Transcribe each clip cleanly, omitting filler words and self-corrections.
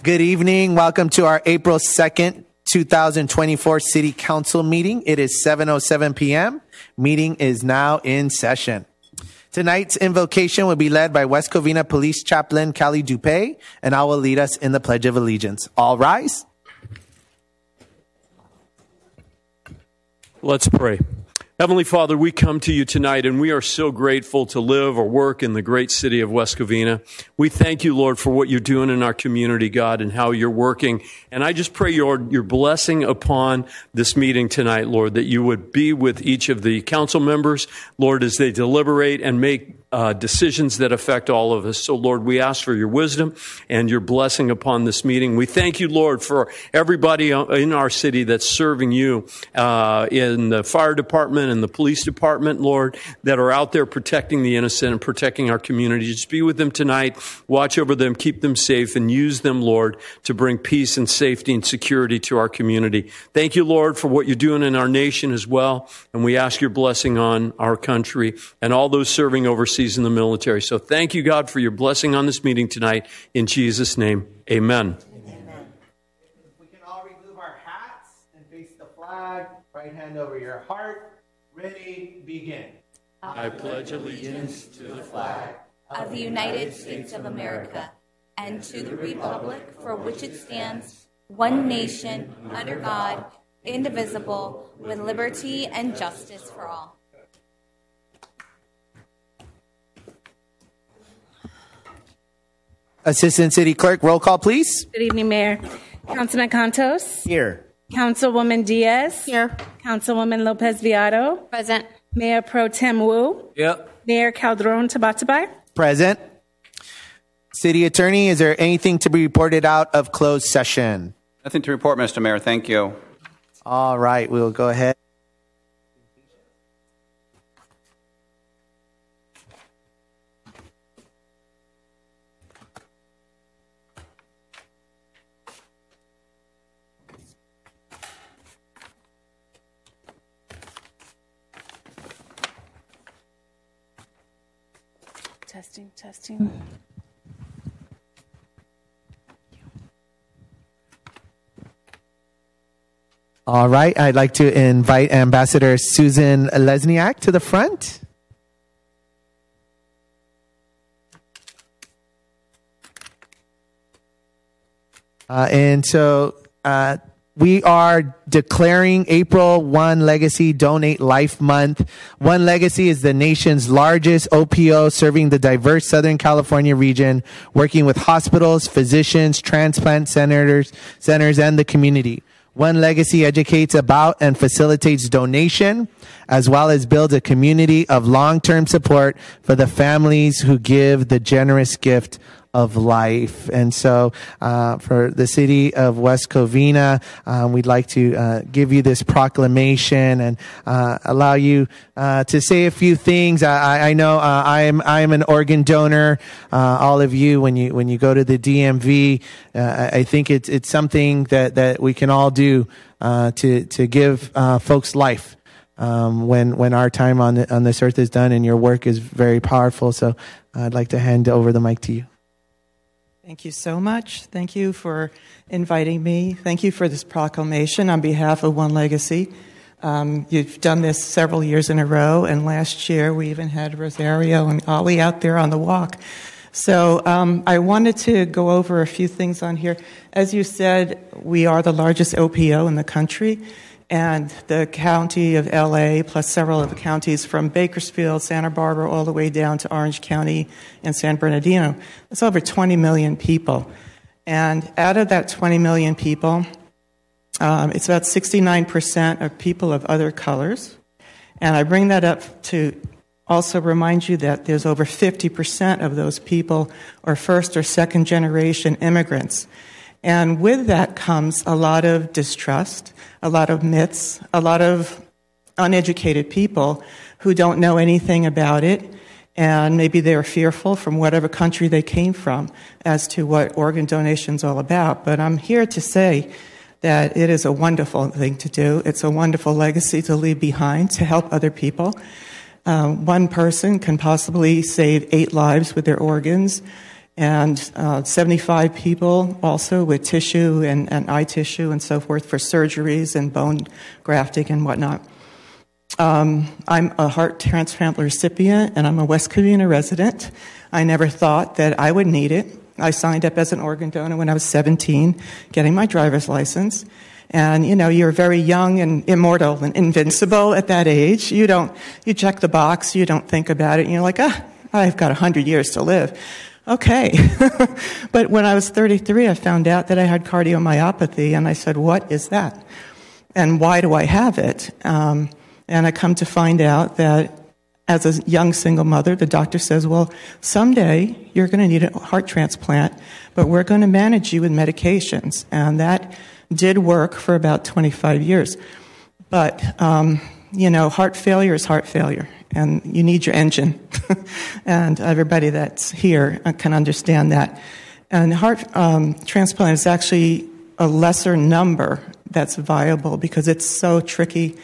Good evening. Welcome to our April 2nd, 2024 City Council meeting. It is 7:07 p.m. Meeting is now in session. Tonight's invocation will be led by West Covina Police Chaplain Callie Dupé, and I will lead us in the Pledge of Allegiance. All rise. Let's pray. Heavenly Father, we come to you tonight, and we are so grateful to live or work in the great city of West Covina. We thank you, Lord, for what you're doing in our community, God, and how you're working. And I just pray, Lord, your blessing upon this meeting tonight, Lord, that you would be with each of the council members, Lord, as they deliberate and make decisions that affect all of us. So, Lord, we ask for your wisdom and your blessing upon this meeting. We thank you, Lord, for everybody in our city that's serving you in the fire department and the police department, Lord, that are out there protecting the innocent and protecting our community. Just be with them tonight. Watch over them, keep them safe, and use them, Lord, to bring peace and safety and security to our community. Thank you, Lord, for what you're doing in our nation as well. And we ask your blessing on our country and all those serving overseas in the military. So thank you, God, for your blessing on this meeting tonight. In Jesus' name, amen. Amen. We can all remove our hats and face the flag. Right hand over your heart. Ready, begin. I pledge allegiance to the flag of the United States of America and to the republic for which it stands, one nation, under God, indivisible, with liberty and justice for all. Assistant City Clerk, roll call, please. Good evening, Mayor. Councilman Cantos. Here. Councilwoman Diaz. Here. Councilwoman Lopez Viado. Present. Mayor Pro Tem Wu. Yep. Mayor Calderon Tabatabai. Present. City Attorney, is there anything to be reported out of closed session? Nothing to report, Mr. Mayor. Thank you. All right, we'll go ahead. Testing. All right, I'd like to invite Ambassador Susan Lesniak to the front. We are declaring April 1 Legacy Donate Life Month. One Legacy is the nation's largest OPO serving the diverse Southern California region, working with hospitals, physicians, transplant centers, and the community. One Legacy educates about and facilitates donation, as well as builds a community of long-term support for the families who give the generous gift of life. And so for the city of West Covina, we'd like to give you this proclamation and allow you to say a few things. I know I'm an organ donor. All of you, when you go to the DMV, I think it's something that we can all do to give folks life. When our time on this earth is done, and your work is very powerful. So I'd like to hand over the mic to you. Thank you so much. Thank you for inviting me. Thank you for this proclamation on behalf of One Legacy. You've done this several years in a row, and last year we even had Rosario and Ollie out there on the walk. So I wanted to go over a few things on here. As you said, we are the largest OPO in the country, and the county of LA, plus several of the counties from Bakersfield, Santa Barbara, all the way down to Orange County and San Bernardino. It's over 20 million people. And out of that 20 million people, it's about 69% of people of other colors. And I bring that up to also remind you that there's over 50% of those people are first or second generation immigrants. And with that comes a lot of distrust, a lot of myths, a lot of uneducated people who don't know anything about it, and maybe they're fearful from whatever country they came from as to what organ donation is all about. But I'm here to say that it is a wonderful thing to do. It's a wonderful legacy to leave behind to help other people. One person can possibly save 8 lives with their organs. and 75 people also with tissue and eye tissue and so forth for surgeries and bone grafting and whatnot. I'm a heart transplant recipient, and I'm a West Covina resident. I never thought that I would need it. I signed up as an organ donor when I was 17, getting my driver's license. And, you're very young and immortal and invincible at that age. You check the box, you don't think about it, and you're like, I've got 100 years to live. Okay. But when I was 33, I found out that I had cardiomyopathy, and I said, what is that? And why do I have it? And I come to find out that as a young single mother, the doctor says, well, someday you're going to need a heart transplant, but we're going to manage you with medications. And that did work for about 25 years. But, heart failure is heart failure, and you need your engine. And everybody that's here can understand that. And heart transplant is actually a lesser number that's viable because it's so tricky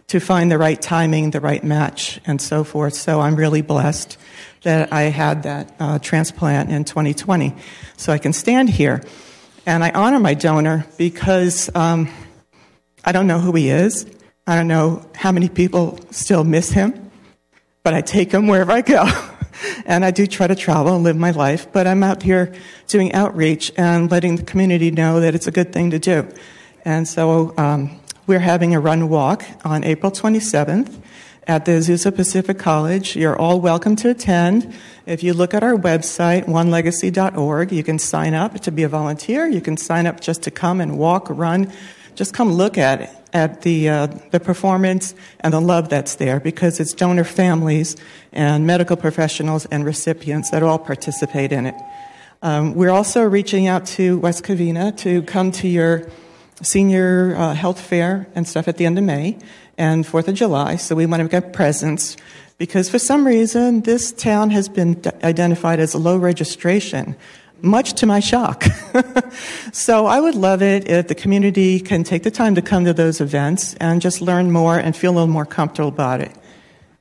to find the right timing, the right match, and so forth. So I'm really blessed that I had that transplant in 2020. So I can stand here. And I honor my donor because I don't know who he is. I don't know how many people still miss him. But I take him wherever I go. And I do try to travel and live my life. But I'm out here doing outreach and letting the community know that it's a good thing to do. And so we're having a run walk on April 27th at the Azusa Pacific College. You're all welcome to attend. If you look at our website, onelegacy.org, you can sign up to be a volunteer. You can sign up just to come and walk, run. Just come look at it, at the performance and the love that's there, because it's donor families and medical professionals and recipients that all participate in it. We're also reaching out to West Covina to come to your senior health fair and stuff at the end of May and 4th of July. So we want to get presents because for some reason this town has been identified as low registration, much to my shock. So I would love it if the community can take the time to come to those events and just learn more and feel a little more comfortable about it.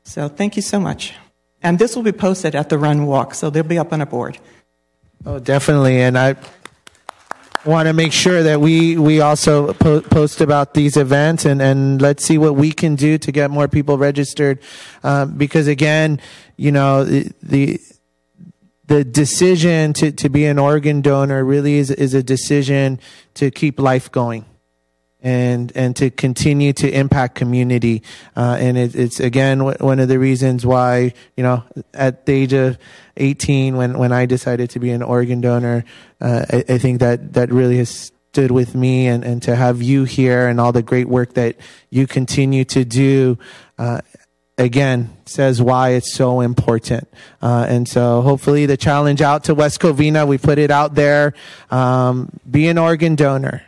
So thank you so much. And this will be posted at the Run Walk, so they'll be up on a board. Oh, definitely. And I want to make sure that we also post about these events and let's see what we can do to get more people registered. Because again, the decision to be an organ donor really is a decision to keep life going and to continue to impact community. And it's again, one of the reasons why, at the age of 18, when I decided to be an organ donor, I think that really has stood with me, and to have you here and all the great work that you continue to do, again, says why it's so important. And so hopefully the challenge out to West Covina, we put it out there, be an organ donor,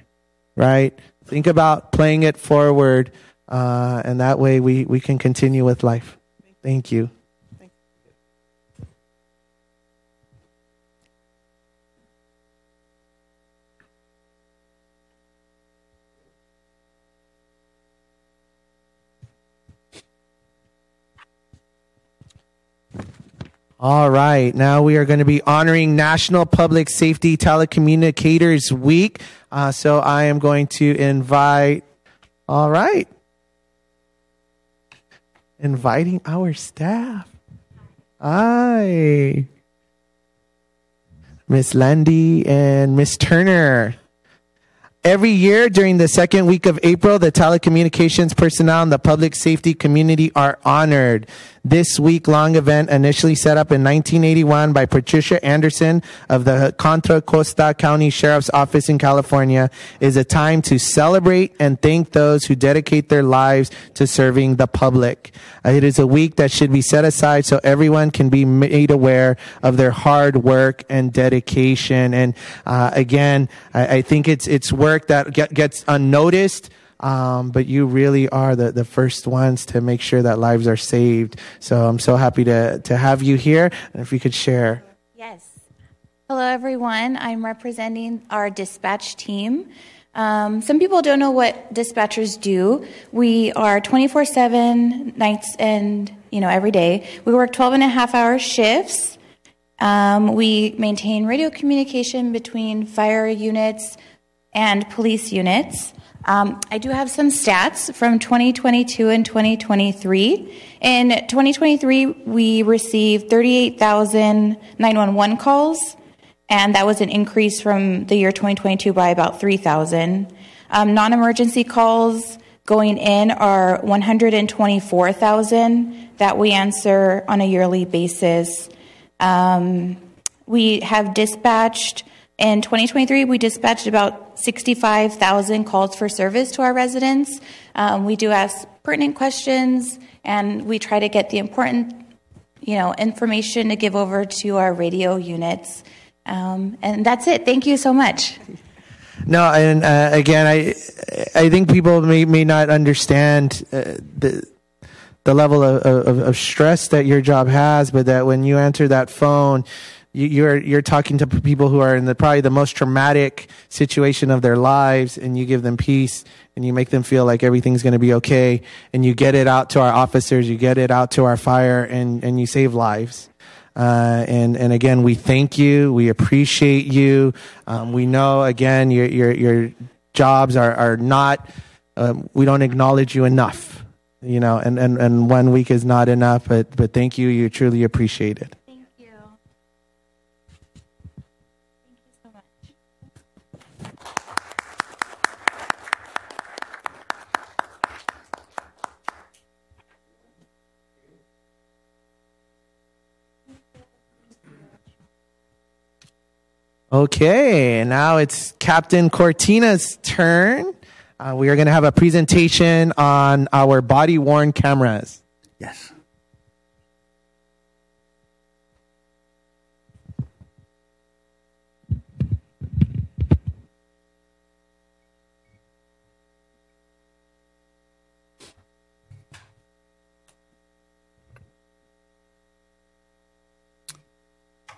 right? Think about playing it forward, and that way we can continue with life. Thank you. All right. Now we are going to be honoring National Public Safety Telecommunicators Week. So I am going to invite, inviting our staff. Hi. Miss Landy and Miss Turner. Every year during the second week of April, the telecommunications personnel and the public safety community are honored. This week-long event, initially set up in 1981 by Patricia Anderson of the Contra Costa County Sheriff's Office in California, is a time to celebrate and thank those who dedicate their lives to serving the public. It is a week that should be set aside so everyone can be made aware of their hard work and dedication. And again, I think it's work that gets unnoticed. But you really are the first ones to make sure that lives are saved. So I'm so happy to have you here. And if you could share. Yes. Hello, everyone. I'm representing our dispatch team. Some people don't know what dispatchers do. We are 24/7 nights and, every day. We work 12 and a half hour shifts. We maintain radio communication between fire units and police units. I do have some stats from 2022 and 2023. In 2023, we received 38,000 911 calls, and that was an increase from the year 2022 by about 3,000. Non-emergency calls going in are 124,000 that we answer on a yearly basis. We have dispatched, in 2023, we dispatched about 65,000 calls for service to our residents. We do ask pertinent questions, and we try to get the important, information to give over to our radio units. And that's it. Thank you so much. No, and again, I think people may not understand the level of stress that your job has, but that when you answer that phone, you're talking to people who are in probably the most traumatic situation of their lives, and you give them peace, and you make them feel like everything's going to be okay, and you get it out to our officers, you get it out to our fire, and you save lives. And again, we thank you. We appreciate you. We know, again, your jobs are not, we don't acknowledge you enough, and 1 week is not enough, but thank you. You truly appreciate it. Thank you. Thank you so much. Okay, now it's Captain Cortina's turn. We are going to have a presentation on our body-worn cameras. Yes.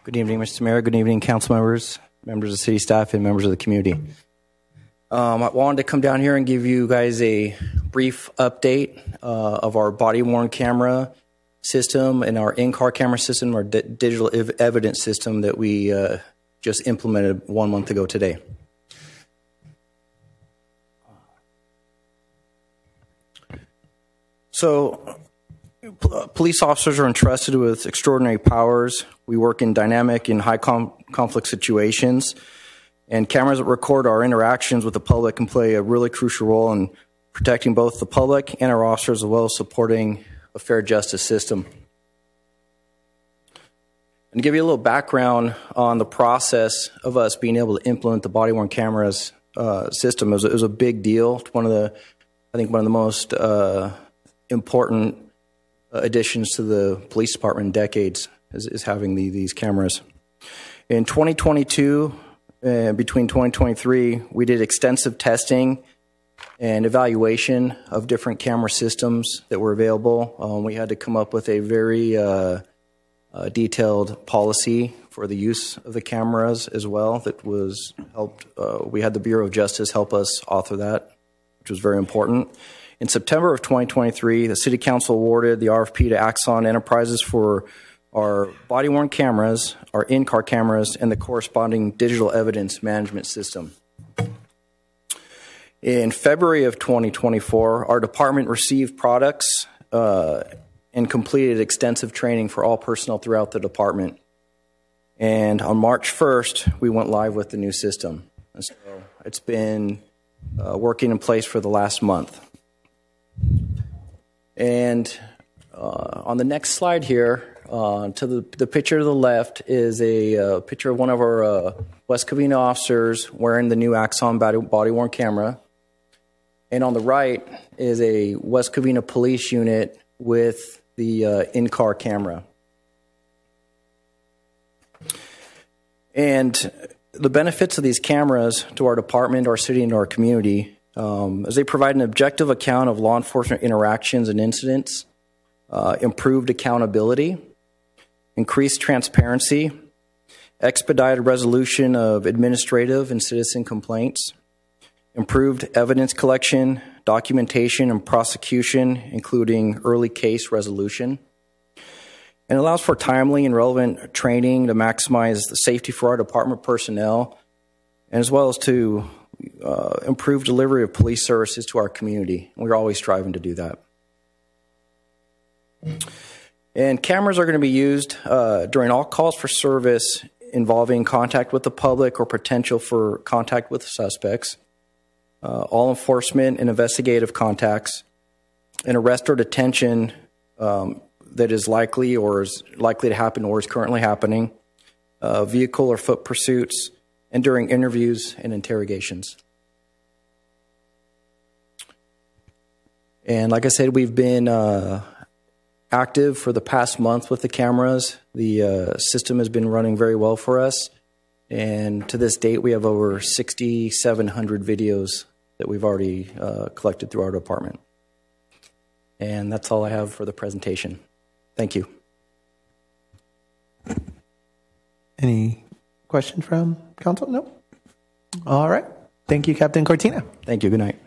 Good evening, Mr. Mayor. Good evening, council members, members of city staff, and members of the community. I wanted to come down here and give you guys a brief update of our body-worn camera system and our in-car camera system, our digital evidence system that we just implemented 1 month ago today. So, police officers are entrusted with extraordinary powers. We work in dynamic and high conflict situations, and cameras that record our interactions with the public can play a really crucial role in protecting both the public and our officers, as well as supporting a fair justice system. And to give you a little background on the process of us being able to implement the body-worn cameras system, it was a big deal. It's one of the most important additions to the police department in decades is having these cameras. In 2022, between 2023, we did extensive testing and evaluation of different camera systems that were available. We had to come up with a very detailed policy for the use of the cameras as well. That was helped. We had the Bureau of Justice help us author that, which was very important. In September of 2023, the City Council awarded the RFP to Axon Enterprises for our body-worn cameras, our in-car cameras, and the corresponding digital evidence management system. In February of 2024, our department received products and completed extensive training for all personnel throughout the department. And on March 1st, we went live with the new system. And so it's been working in place for the last month. And on the next slide here, to the picture to the left is a picture of one of our West Covina officers wearing the new Axon body-worn camera. And on the right is a West Covina police unit with the in-car camera. And the benefits of these cameras to our department, our city, and our community as they provide an objective account of law enforcement interactions and incidents, improved accountability, increased transparency, expedited resolution of administrative and citizen complaints, improved evidence collection, documentation, and prosecution, including early case resolution. And it allows for timely and relevant training to maximize the safety for our department personnel, and as well as to improve delivery of police services to our community. We're always striving to do that. And cameras are going to be used during all calls for service involving contact with the public or potential for contact with suspects, all enforcement and investigative contacts, an arrest or detention that is likely to happen or is currently happening, vehicle or foot pursuits, and during interviews and interrogations. And like I said, we've been active for the past month with the cameras. The system has been running very well for us. And to this date, we have over 6,700 videos that we've already collected through our department. And that's all I have for the presentation. Thank you. Any questions from council? No? All right. Thank you, Captain Cortina. Thank you. Good night.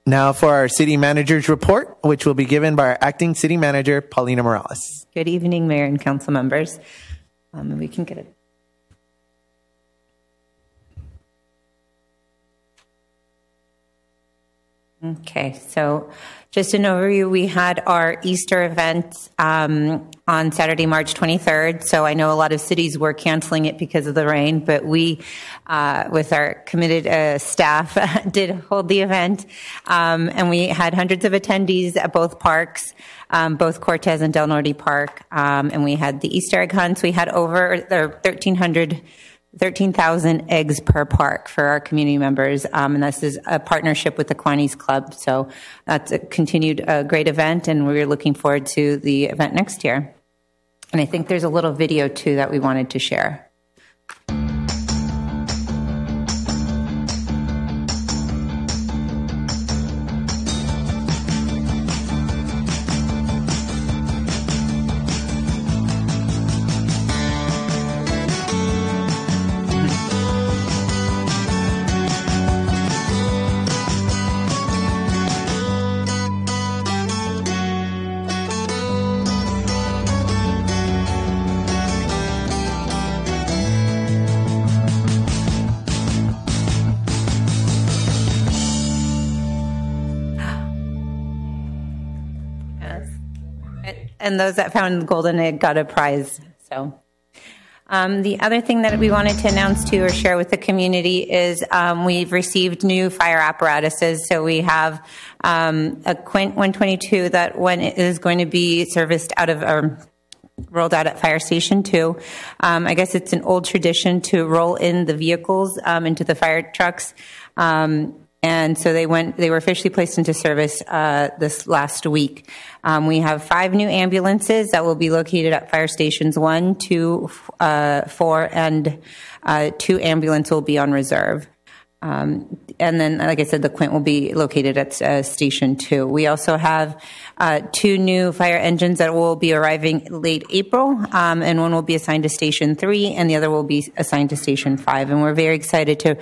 Now for our city manager's report, which will be given by our acting city manager, Paulina Morales. Good evening, Mayor and council members. We can get it. Okay, so just an overview, we had our Easter event on Saturday, March 23rd. So I know a lot of cities were canceling it because of the rain, but we, with our committed staff, did hold the event. And we had hundreds of attendees at both parks, both Cortez and Del Norte Park. And we had the Easter egg hunts. We had over 13,000 eggs per park for our community members. And this is a partnership with the Kiwanis Club. So that's a continued great event, and we're looking forward to the event next year. And I think there's a little video too that we wanted to share. And those that found the golden egg got a prize. So the other thing that we wanted to announce to or share with the community is we've received new fire apparatuses. So we have a Quint 122 that is going to be serviced out of rolled out at Fire Station 2. I guess it's an old tradition to roll in the vehicles into the fire trucks. And so they were officially placed into service this last week. We have 5 new ambulances that will be located at Fire Stations 1, 2, 4, and 2 ambulances will be on reserve. And then, like I said, the Quint will be located at Station 2. We also have 2 new fire engines that will be arriving late April, and one will be assigned to Station 3, and the other will be assigned to Station 5. And we're very excited to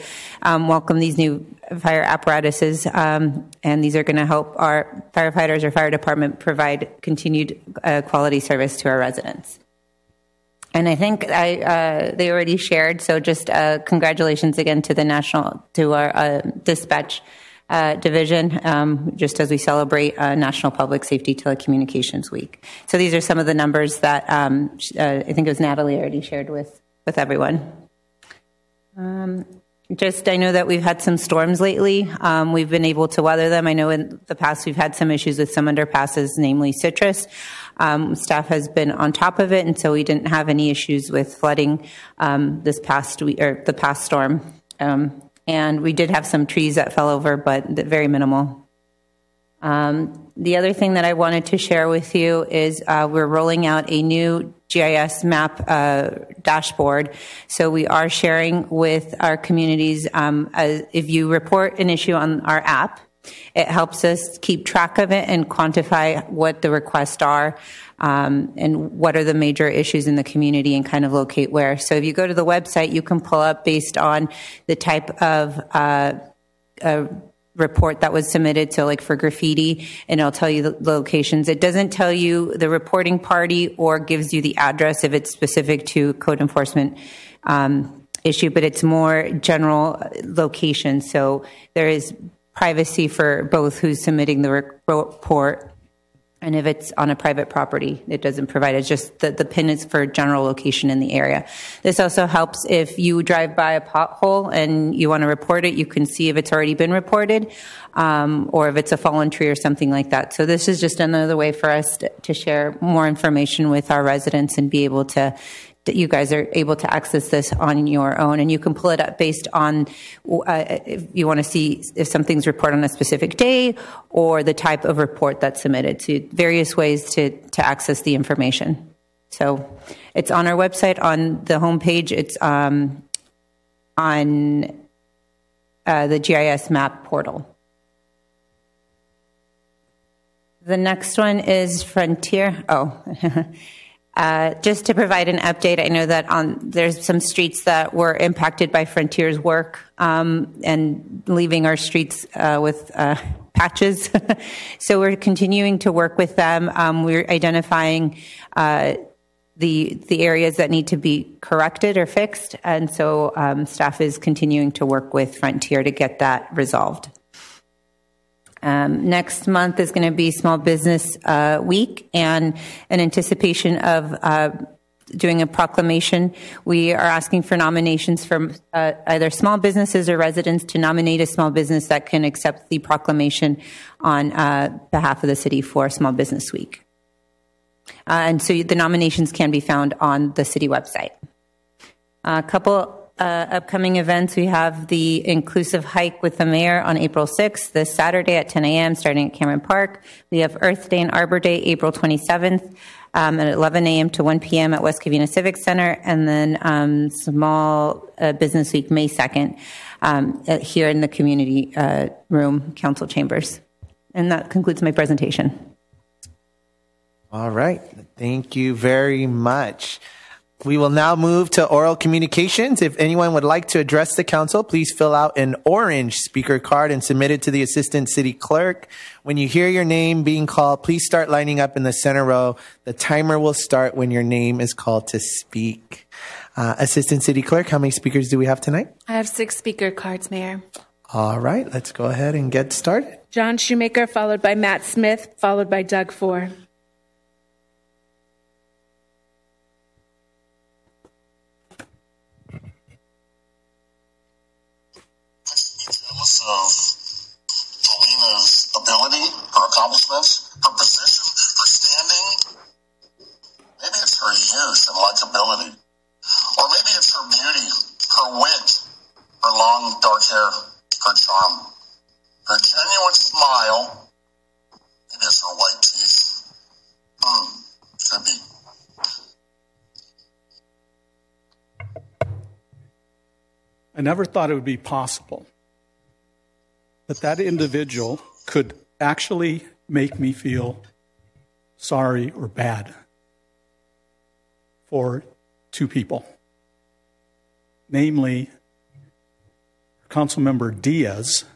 welcome these new fire apparatuses, and these are going to help our firefighters or fire department provide continued quality service to our residents. And I think they already shared, so just congratulations again to our dispatch division, just as we celebrate National Public Safety Telecommunications Week. So these are some of the numbers that I think it was Natalie already shared with everyone. I know that we've had some storms lately. We've been able to weather them. I know in the past we've had some issues with some underpasses, namely Citrus. Staff has been on top of it, and so we didn't have any issues with flooding this past week or the past storm. And we did have some trees that fell over, but very minimal. The other thing that I wanted to share with you is we're rolling out a new GIS map dashboard. So we are sharing with our communities, if you report an issue on our app, it helps us keep track of it and quantify what the requests are and what are the major issues in the community and kind of locate where. So if you go to the website, you can pull up based on the type of report that was submitted, so like for graffiti, and it'll tell you the locations. It doesn't tell you the reporting party or gives you the address if it's specific to code enforcement issue, but it's more general location. So there is privacy for both who's submitting the report, and if it's on a private property, it doesn't provide. It's just the PIN is for general location in the area. This also helps if you drive by a pothole and you want to report it, you can see if it's already been reported, or if it's a fallen tree or something like that. So this is just another way for us to share more information with our residents and be able to, that you guys are able to access this on your own, and you can pull it up based on if you want to see if something's reported on a specific day or the type of report that's submitted. So various ways to access the information. So it's on our website on the homepage. It's on the GIS map portal. The next one is Frontier. Just to provide an update, I know that there's some streets that were impacted by Frontier's work and leaving our streets with patches. So we're continuing to work with them. We're identifying the areas that need to be corrected or fixed, and so staff is continuing to work with Frontier to get that resolved. Next month is going to be Small Business Week, and in anticipation of doing a proclamation, we are asking for nominations from either small businesses or residents to nominate a small business that can accept the proclamation on behalf of the city for Small Business Week. And so the nominations can be found on the city website. A couple upcoming events. We have the Inclusive Hike with the Mayor on April 6th, this Saturday at 10 a.m. starting at Cameron Park. We have Earth Day and Arbor Day, April 27th at 11 a.m. to 1 p.m. at West Covina Civic Center. And then Small Business Week, May 2nd, here in the community room, council chambers. And that concludes my presentation. All right. Thank you very much. We will now move to oral communications. If anyone would like to address the council, please fill out an orange speaker card and submit it to the Assistant City Clerk. When you hear your name being called, please start lining up in the center row. The timer will start when your name is called to speak. Assistant City Clerk, how many speakers do we have tonight? I have 6 speaker cards, Mayor. All right, let's go ahead and get started. John Shoemaker, followed by Matt Smith, followed by Doug Ford. Of Covina's ability, her accomplishments, her position, her standing. Maybe it's her youth and likability. Or maybe it's her beauty, her wit, her long dark hair, her charm, her genuine smile. Maybe it's her white teeth. Could be. I never thought it would be possible that individual could actually make me feel sorry or bad for 2 people. Namely, Councilmember Diaz,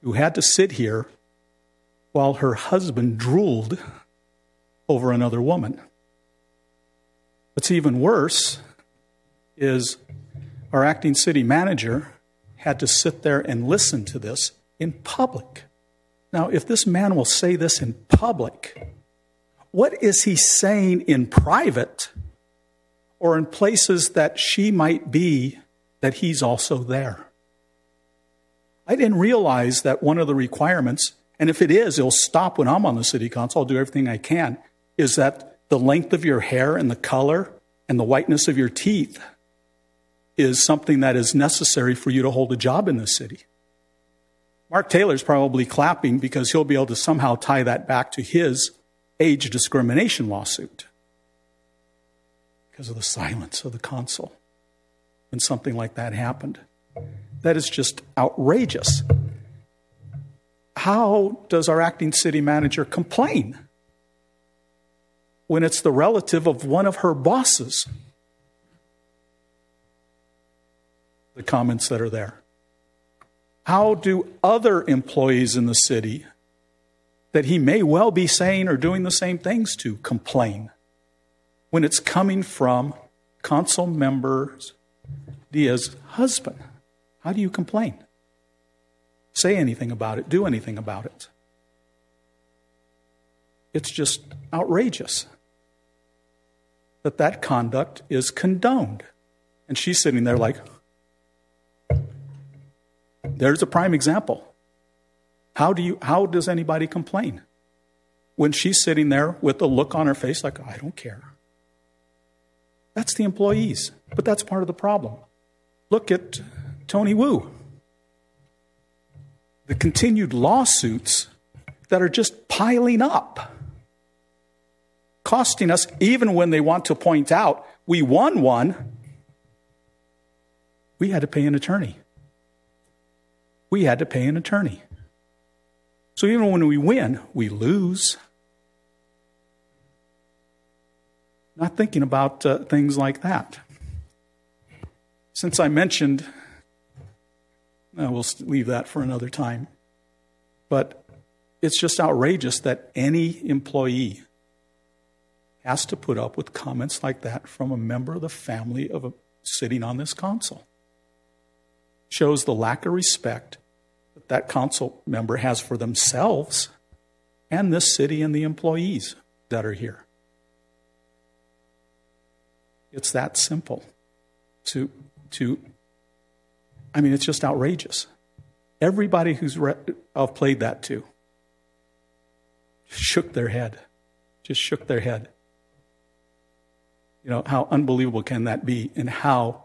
who had to sit here while her husband drooled over another woman. What's even worse is our acting city manager had to sit there and listen to this in public. Now, if this man will say this in public, what is he saying in private or in places that she might be that he's also there? I didn't realize that one of the requirements, and if it is, it'll stop when I'm on the city council, I'll do everything I can, is that the length of your hair and the color and the whiteness of your teeth is something that is necessary for you to hold a job in this city. Mark Taylor's probably clapping because he'll be able to somehow tie that back to his age discrimination lawsuit because of the silence of the consul when something like that happened. That is just outrageous. How does our acting city manager complain when it's the relative of one of her bosses? The comments that are there. How do other employees in the city that he may well be saying or doing the same things to complain when it's coming from council member Diaz's husband? How do you complain? Say anything about it, do anything about it. It's just outrageous that conduct is condoned. And she's sitting there like, there's a prime example. How does anybody complain when she's sitting there with a look on her face like, I don't care? That's the employees, but that's part of the problem. Look at Tony Wu. The continued lawsuits that are just piling up, costing us, even when they want to point out we won one, we had to pay an attorney. We had to pay an attorney. So even when we win, we lose. Not thinking about things like that. Since I mentioned, we'll leave that for another time, but it's just outrageous that any employee has to put up with comments like that from a member of the family of sitting on this council. Shows the lack of respect that council member has for themselves and this city and the employees that are here. It's that simple. It's just outrageous. Everybody who's I've played that to shook their head. Just shook their head. How unbelievable can that be? And how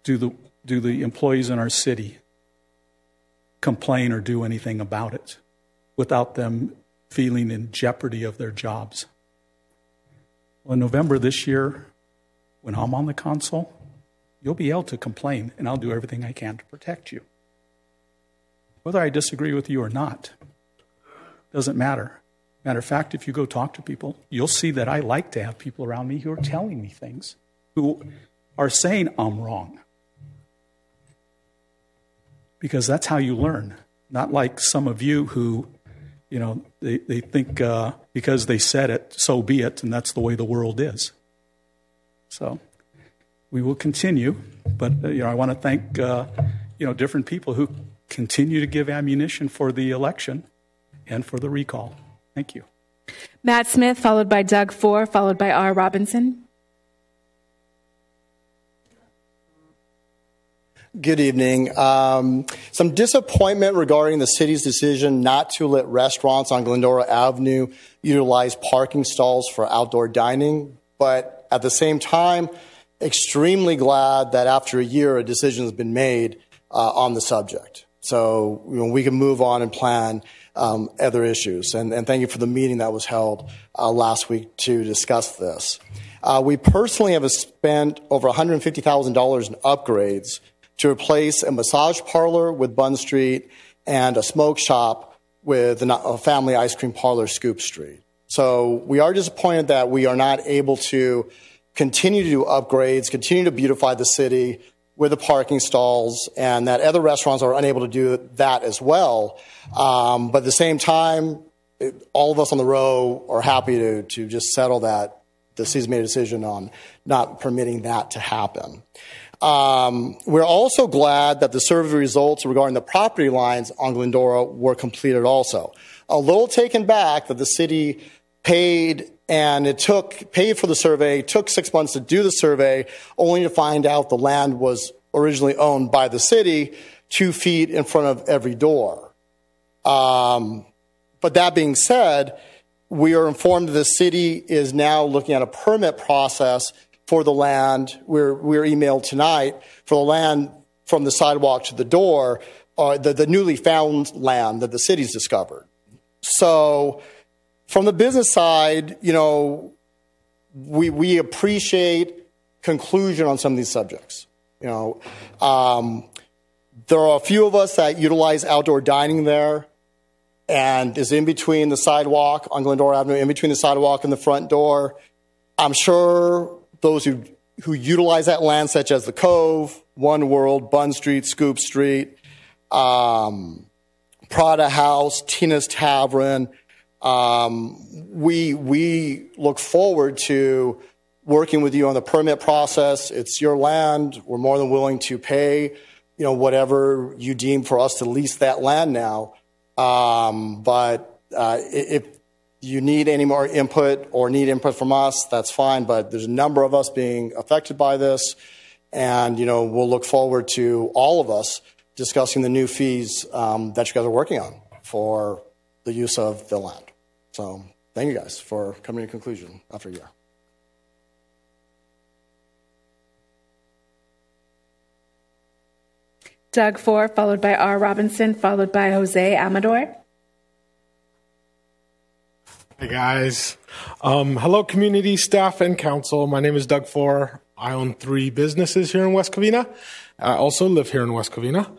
do the employees in our city complain or do anything about it without them feeling in jeopardy of their jobs? Well, in November this year, when I'm on the council, you'll be able to complain, and I'll do everything I can to protect you. Whether I disagree with you or not, doesn't matter. Matter of fact, if you go talk to people, you'll see that I like to have people around me who are telling me things, who are saying I'm wrong. Because that's how you learn. Not like some of you who, they think because they said it, so be it, and that's the way the world is. So we will continue, but I want to thank different people who continue to give ammunition for the election and for the recall. Thank you. Matt Smith, followed by Doug Ford, followed by R. Robinson. Good evening. Some disappointment regarding the city's decision not to let restaurants on Glendora Avenue utilize parking stalls for outdoor dining, but at the same time, extremely glad that after a year, a decision has been made on the subject. So we can move on and plan other issues. And thank you for the meeting that was held last week to discuss this. We personally have spent over $150,000 in upgrades to replace a massage parlor with Bunn Street and a smoke shop with a family ice cream parlor, Scoop Street. So we are disappointed that we are not able to continue to do upgrades, continue to beautify the city with the parking stalls, and that other restaurants are unable to do that as well. But at the same time, all of us on the row are happy to just settle that. The city's made a decision on not permitting that to happen. We're also glad that the survey results regarding the property lines on Glendora were completed also. A little taken back that the city paid for the survey, took 6 months to do the survey, only to find out the land was originally owned by the city 2 feet in front of every door. But that being said, we are informed that the city is now looking at a permit process for the land. We're emailed tonight for the land from the sidewalk to the door, the newly found land that the city's discovered. So from the business side, we appreciate conclusion on some of these subjects. There are a few of us that utilize outdoor dining there, and is in between the sidewalk on Glendora Avenue, in between the sidewalk and the front door. I'm sure those who utilize that land, such as the Cove, One World, Bunn Street, Scoop Street, Prada House, Tina's Tavern. We look forward to working with you on the permit process. It's your land. We're more than willing to pay, whatever you deem for us to lease that land now. But if you need any more input or need input from us, that's fine. But there's a number of us being affected by this. And, we'll look forward to all of us discussing the new fees that you guys are working on for the use of the land. So thank you guys for coming to a conclusion after a year. Doug Ford, followed by R. Robinson, followed by Jose Amador. Hey guys. Hello community, staff, and council. My name is Doug Ford. I own 3 businesses here in West Covina. I also live here in West Covina.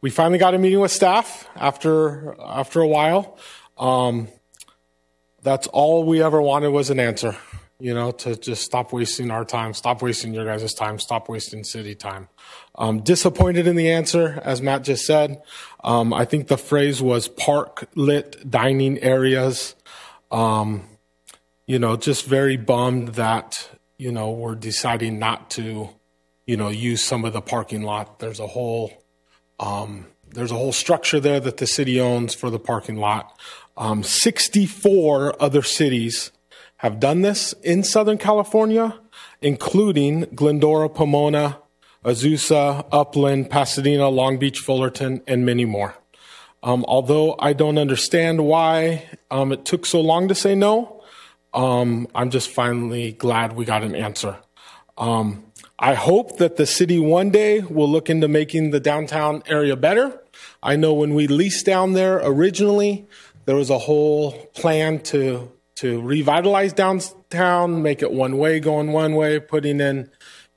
We finally got a meeting with staff after a while. That's all we ever wanted was an answer, to just stop wasting our time, stop wasting your guys' time, stop wasting city time. Disappointed in the answer, as Matt just said. I think the phrase was park-lit dining areas. Just very bummed that, we're deciding not to, use some of the parking lot. There's a whole structure there that the city owns for the parking lot. 64 other cities have done this in Southern California, including Glendora, Pomona, Azusa, Upland, Pasadena, Long Beach, Fullerton, and many more. Although I don't understand why it took so long to say no, I'm just finally glad we got an answer. I hope that the city one day will look into making the downtown area better. I know when we leased down there originally, there was a whole plan to revitalize downtown, make it one way, going one way, putting in,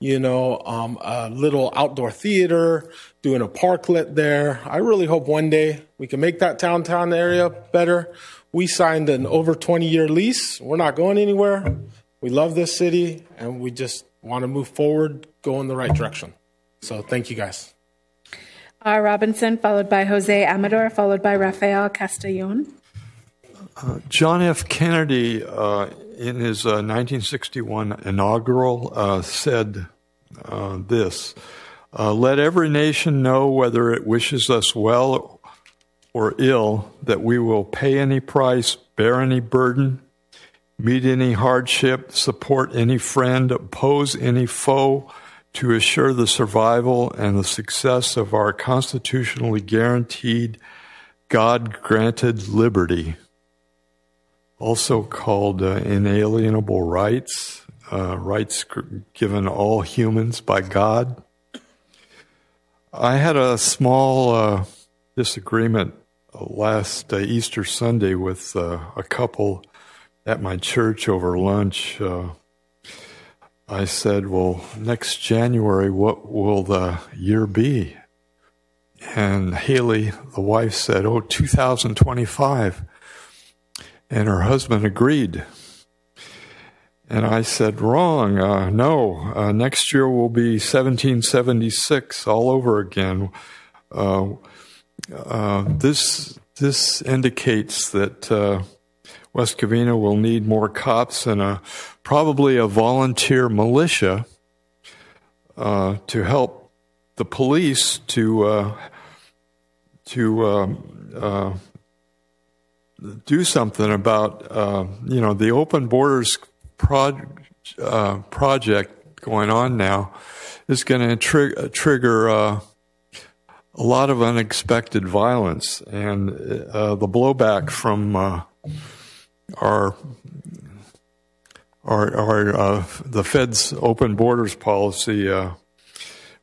a little outdoor theater, doing a parklet there. I really hope one day we can make that downtown area better. We signed an over 20-year lease. We're not going anywhere. We love this city, and we just want to move forward, go in the right direction. So thank you, guys. R. Robinson, followed by Jose Amador, followed by Rafael Castellon. John F. Kennedy, in his 1961 inaugural, said this, let every nation know whether it wishes us well or ill, that we will pay any price, bear any burden, meet any hardship, support any friend, oppose any foe, to assure the survival and the success of our constitutionally guaranteed, God-granted liberty, also called inalienable rights, rights given all humans by God. I had a small disagreement last Easter Sunday with a couple at my church over lunch. I said, well, next January, what will the year be? And Haley, the wife, said, 2025. And her husband agreed. And I said, wrong. No, next year will be 1776 all over again. This indicates that West Covina will need more cops and probably a volunteer militia to help the police to do something about the open borders project going on now is going to trigger a lot of unexpected violence, and the blowback from the Fed's open borders policy,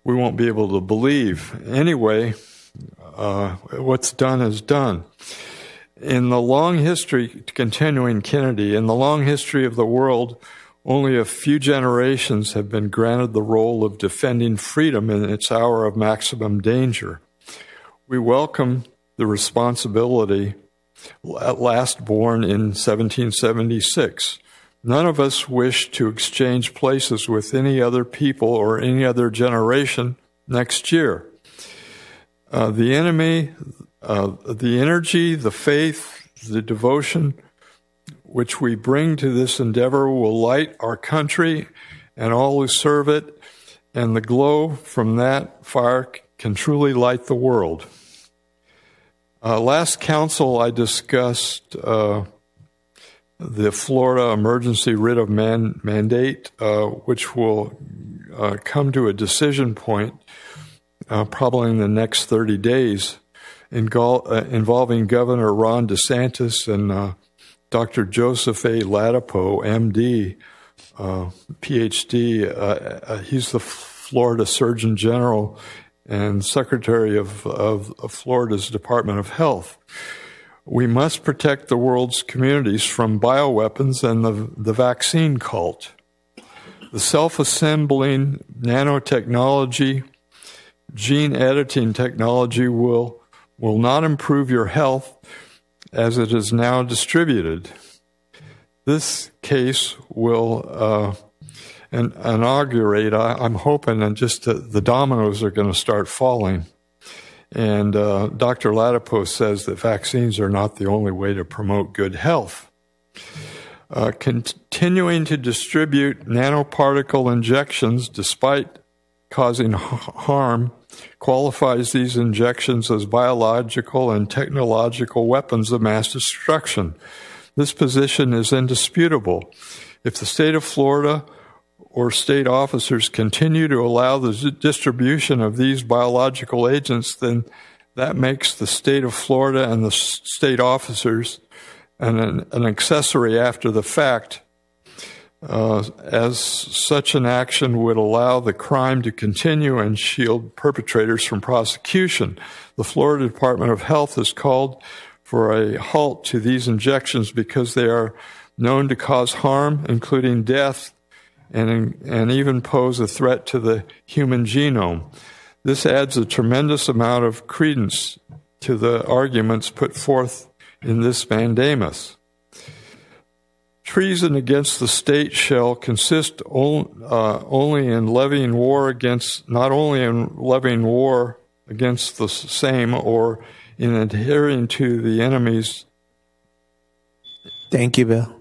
we won't be able to believe. Anyway, what's done is done. In the long history, continuing Kennedy, in the long history of the world, only a few generations have been granted the role of defending freedom in its hour of maximum danger. We welcome the responsibility at last born in 1776. None of us wish to exchange places with any other people or any other generation next year. The enemy, the energy, the faith, the devotion which we bring to this endeavor will light our country and all who serve it, and the glow from that fire can truly light the world. Last council, I discussed the Florida emergency writ of mandate, which will come to a decision point probably in the next 30 days, involving Governor Ron DeSantis and Dr. Joseph A. Ladapo, MD, PhD. He's the Florida Surgeon General and Secretary of Florida's Department of Health. We must protect the world's communities from bioweapons and the vaccine cult. The self-assembling nanotechnology, gene editing technology will not improve your health as it is now distributed. This case will inaugurate, I'm hoping, and just the dominoes are going to start falling. And Dr. Ladapo says that vaccines are not the only way to promote good health. Continuing to distribute nanoparticle injections despite causing harm qualifies these injections as biological and technological weapons of mass destruction. This position is indisputable. If the state of Florida or state officers continue to allow the distribution of these biological agents, then that makes the state of Florida and the state officers an accessory after the fact, as such an action would allow the crime to continue and shield perpetrators from prosecution. The Florida Department of Health has called for a halt to these injections because they are known to cause harm, including death, and even pose a threat to the human genome. This adds a tremendous amount of credence to the arguments put forth in this mandamus. Treason against the state shall consist only in levying war against, not only in levying war against the same, or in adhering to the enemy's. Thank you, Bill.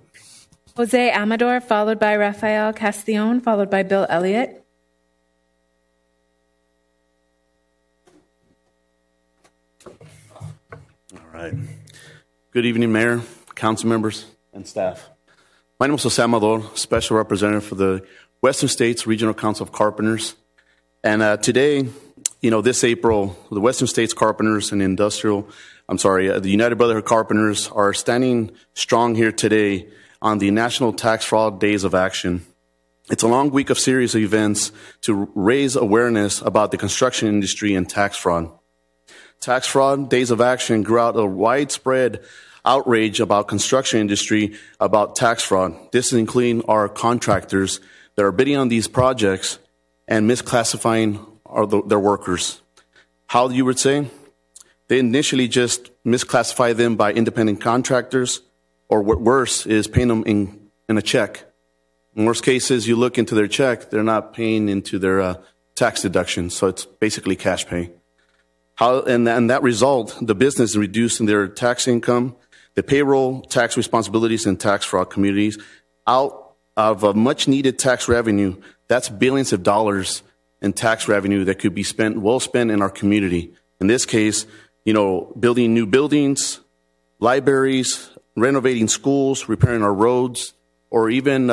Jose Amador, followed by Rafael Castillon, followed by Bill Elliott. All right. Good evening, Mayor, council members, and staff. My name is Jose Amador, Special Representative for the Western States Regional Council of Carpenters. And today, this April, the Western States Carpenters and the United Brotherhood Carpenters are standing strong here today on the National Tax Fraud Days of Action. It's a long week of series of events to raise awareness about the construction industry and tax fraud. Tax Fraud Days of Action grew out a widespread outrage about construction industry, about tax fraud. This is including our contractors that are bidding on these projects and misclassifying their workers. How you would say? They initially just misclassify them by independent contractors, or what worse is paying them in a check. In worst cases, you look into their check, they're not paying into their tax deduction, so it's basically cash pay. And that result, the business is reducing their tax income, the payroll, tax responsibilities, and tax fraud communities out of a much needed tax revenue. That's billions of dollars in tax revenue that could be well spent in our community. In this case, building new buildings, libraries, renovating schools, repairing our roads, or even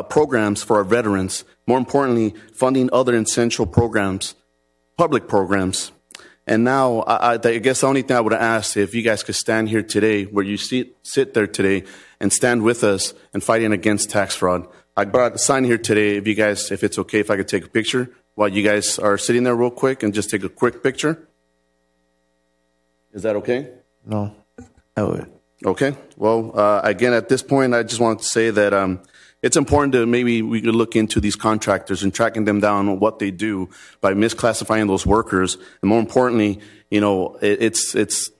programs for our veterans. More importantly, funding other essential programs, public programs. And now, I guess the only thing I would ask, if you guys could stand here today, where you sit there today, and stand with us in fighting against tax fraud. I brought a sign here today, if it's okay, if I could take a picture while you guys are sitting there real quick and just take a quick picture. Is that okay? No, I would. Okay. Well, again, at this point, I just wanted to say that it's important to maybe we could look into these contractors and tracking them down on what they do by misclassifying those workers. And more importantly, it's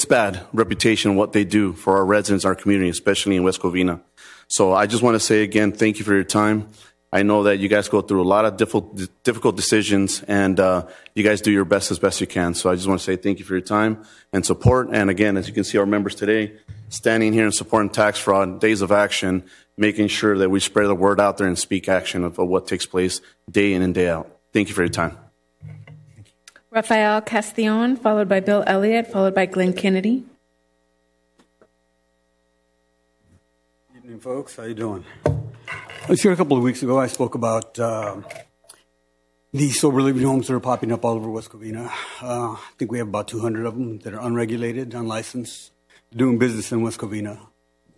bad reputation what they do for our residents, our community, especially in West Covina. So I just want to say again, thank you for your time. I know that you guys go through a lot of difficult decisions, and you guys do your best as best you can. So I just want to say thank you for your time and support. And again, as you can see, our members today standing here and supporting tax fraud, Days of Action, making sure that we spread the word out there and speak action of what takes place day in and day out. Thank you for your time. Rafael Castillon, followed by Bill Elliott, followed by Glenn Kennedy. Good evening, folks. How you doing? I was here a couple of weeks ago. I spoke about these sober living homes that are popping up all over West Covina. I think we have about 200 of them that are unregulated, unlicensed, doing business in West Covina,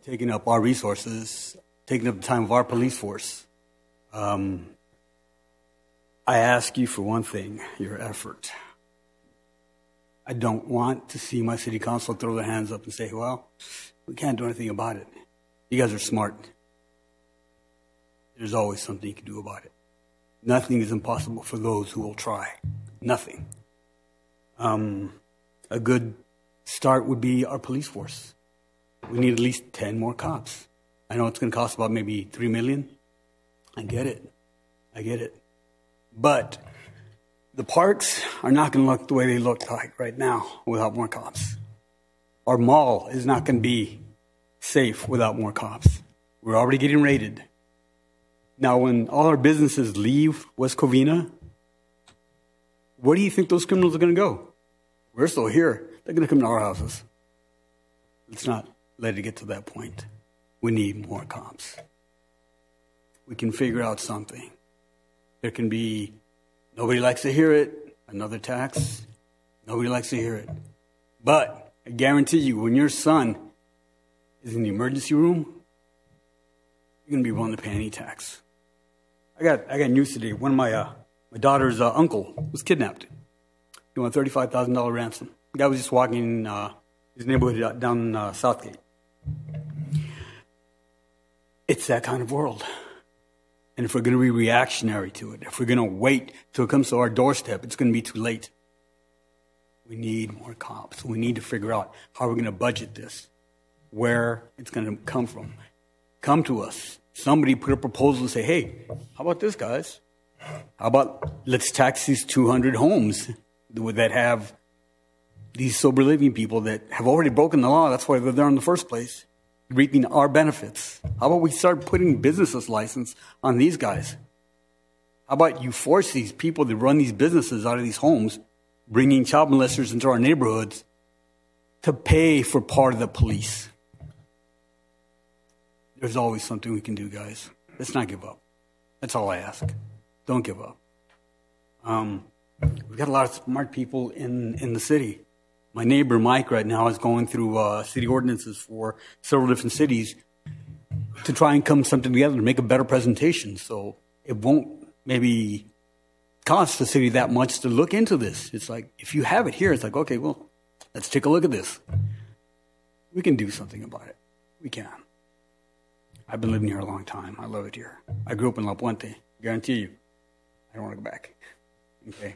taking up our resources, taking up the time of our police force. I ask you for one thing, your effort. I don't want to see my city council throw their hands up and say, well, we can't do anything about it. You guys are smart. There's always something you can do about it. Nothing is impossible for those who will try. Nothing. A good start would be our police force. We need at least 10 more cops. I know it's going to cost about maybe $3 million. I get it. But the parks are not going to look the way they look like right now without more cops. Our mall is not going to be safe without more cops. We're already getting raided. Now, when all our businesses leave West Covina, where do you think those criminals are going to go? We're still here. They're going to come to our houses. Let's not let it get to that point. We need more cops. We can figure out something. There can be, nobody likes to hear it, another tax. Nobody likes to hear it. But I guarantee you, when your son is in the emergency room, you're going to be willing to pay any tax. I got news today. One of my daughter's uncle was kidnapped. He won a $35,000 ransom. The guy was just walking in his neighborhood down Southgate. It's that kind of world. And if we're going to be reactionary to it, if we're going to wait till it comes to our doorstep, it's going to be too late. We need more cops. We need to figure out how we're going to budget this, where it's going to come from. Come to us. Somebody put a proposal and say, hey, how about this, guys? How about let's tax these 200 homes that have these sober living people that have already broken the law. That's why they're there in the first place, reaping our benefits. How about we start putting businesses license on these guys? How about you force these people that run these businesses out of these homes, bringing child molesters into our neighborhoods, to pay for part of the police? There's always something we can do, guys. Let's not give up. That's all I ask. Don't give up. We've got a lot of smart people in the city. My neighbor, Mike, right now is going through city ordinances for several different cities to try and come something together to make a better presentation. So it won't maybe cost the city that much to look into this. It's like, if you have it here, it's like, okay, well, let's take a look at this. We can do something about it. We can. I've been living here a long time. I love it here. I grew up in La Puente. Guarantee you. I don't want to go back. Okay.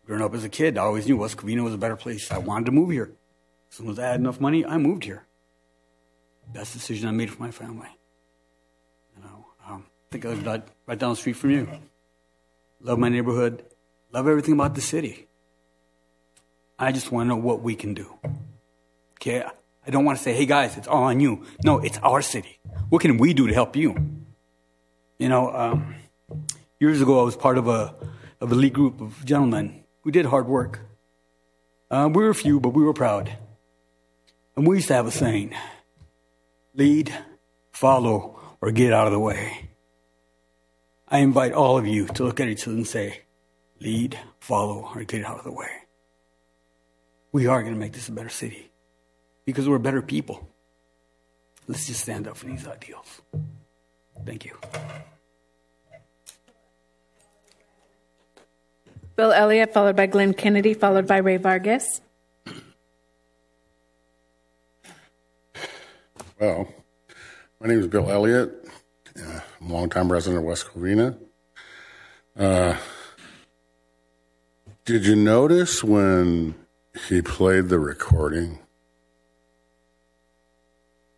Growing up as a kid, I always knew West Covina was a better place. I wanted to move here. As soon as I had enough money, I moved here. Best decision I made for my family. I think I was right down the street from you. Love my neighborhood. Love everything about the city. I just want to know what we can do. Okay? I don't want to say, hey, guys, it's all on you. No, it's our city. What can we do to help you? Years ago, I was part of a elite group of gentlemen who did hard work. We were few, but we were proud. And we used to have a saying, lead, follow, or get out of the way. I invite all of you to look at each other and say, lead, follow, or get out of the way. We are going to make this a better city because we're better people. Let's just stand up for these ideals. Thank you. Bill Elliott, followed by Glenn Kennedy, followed by Ray Vargas. Well, my name is Bill Elliott. I'm a longtime resident of West Covina. Did you notice when he played the recording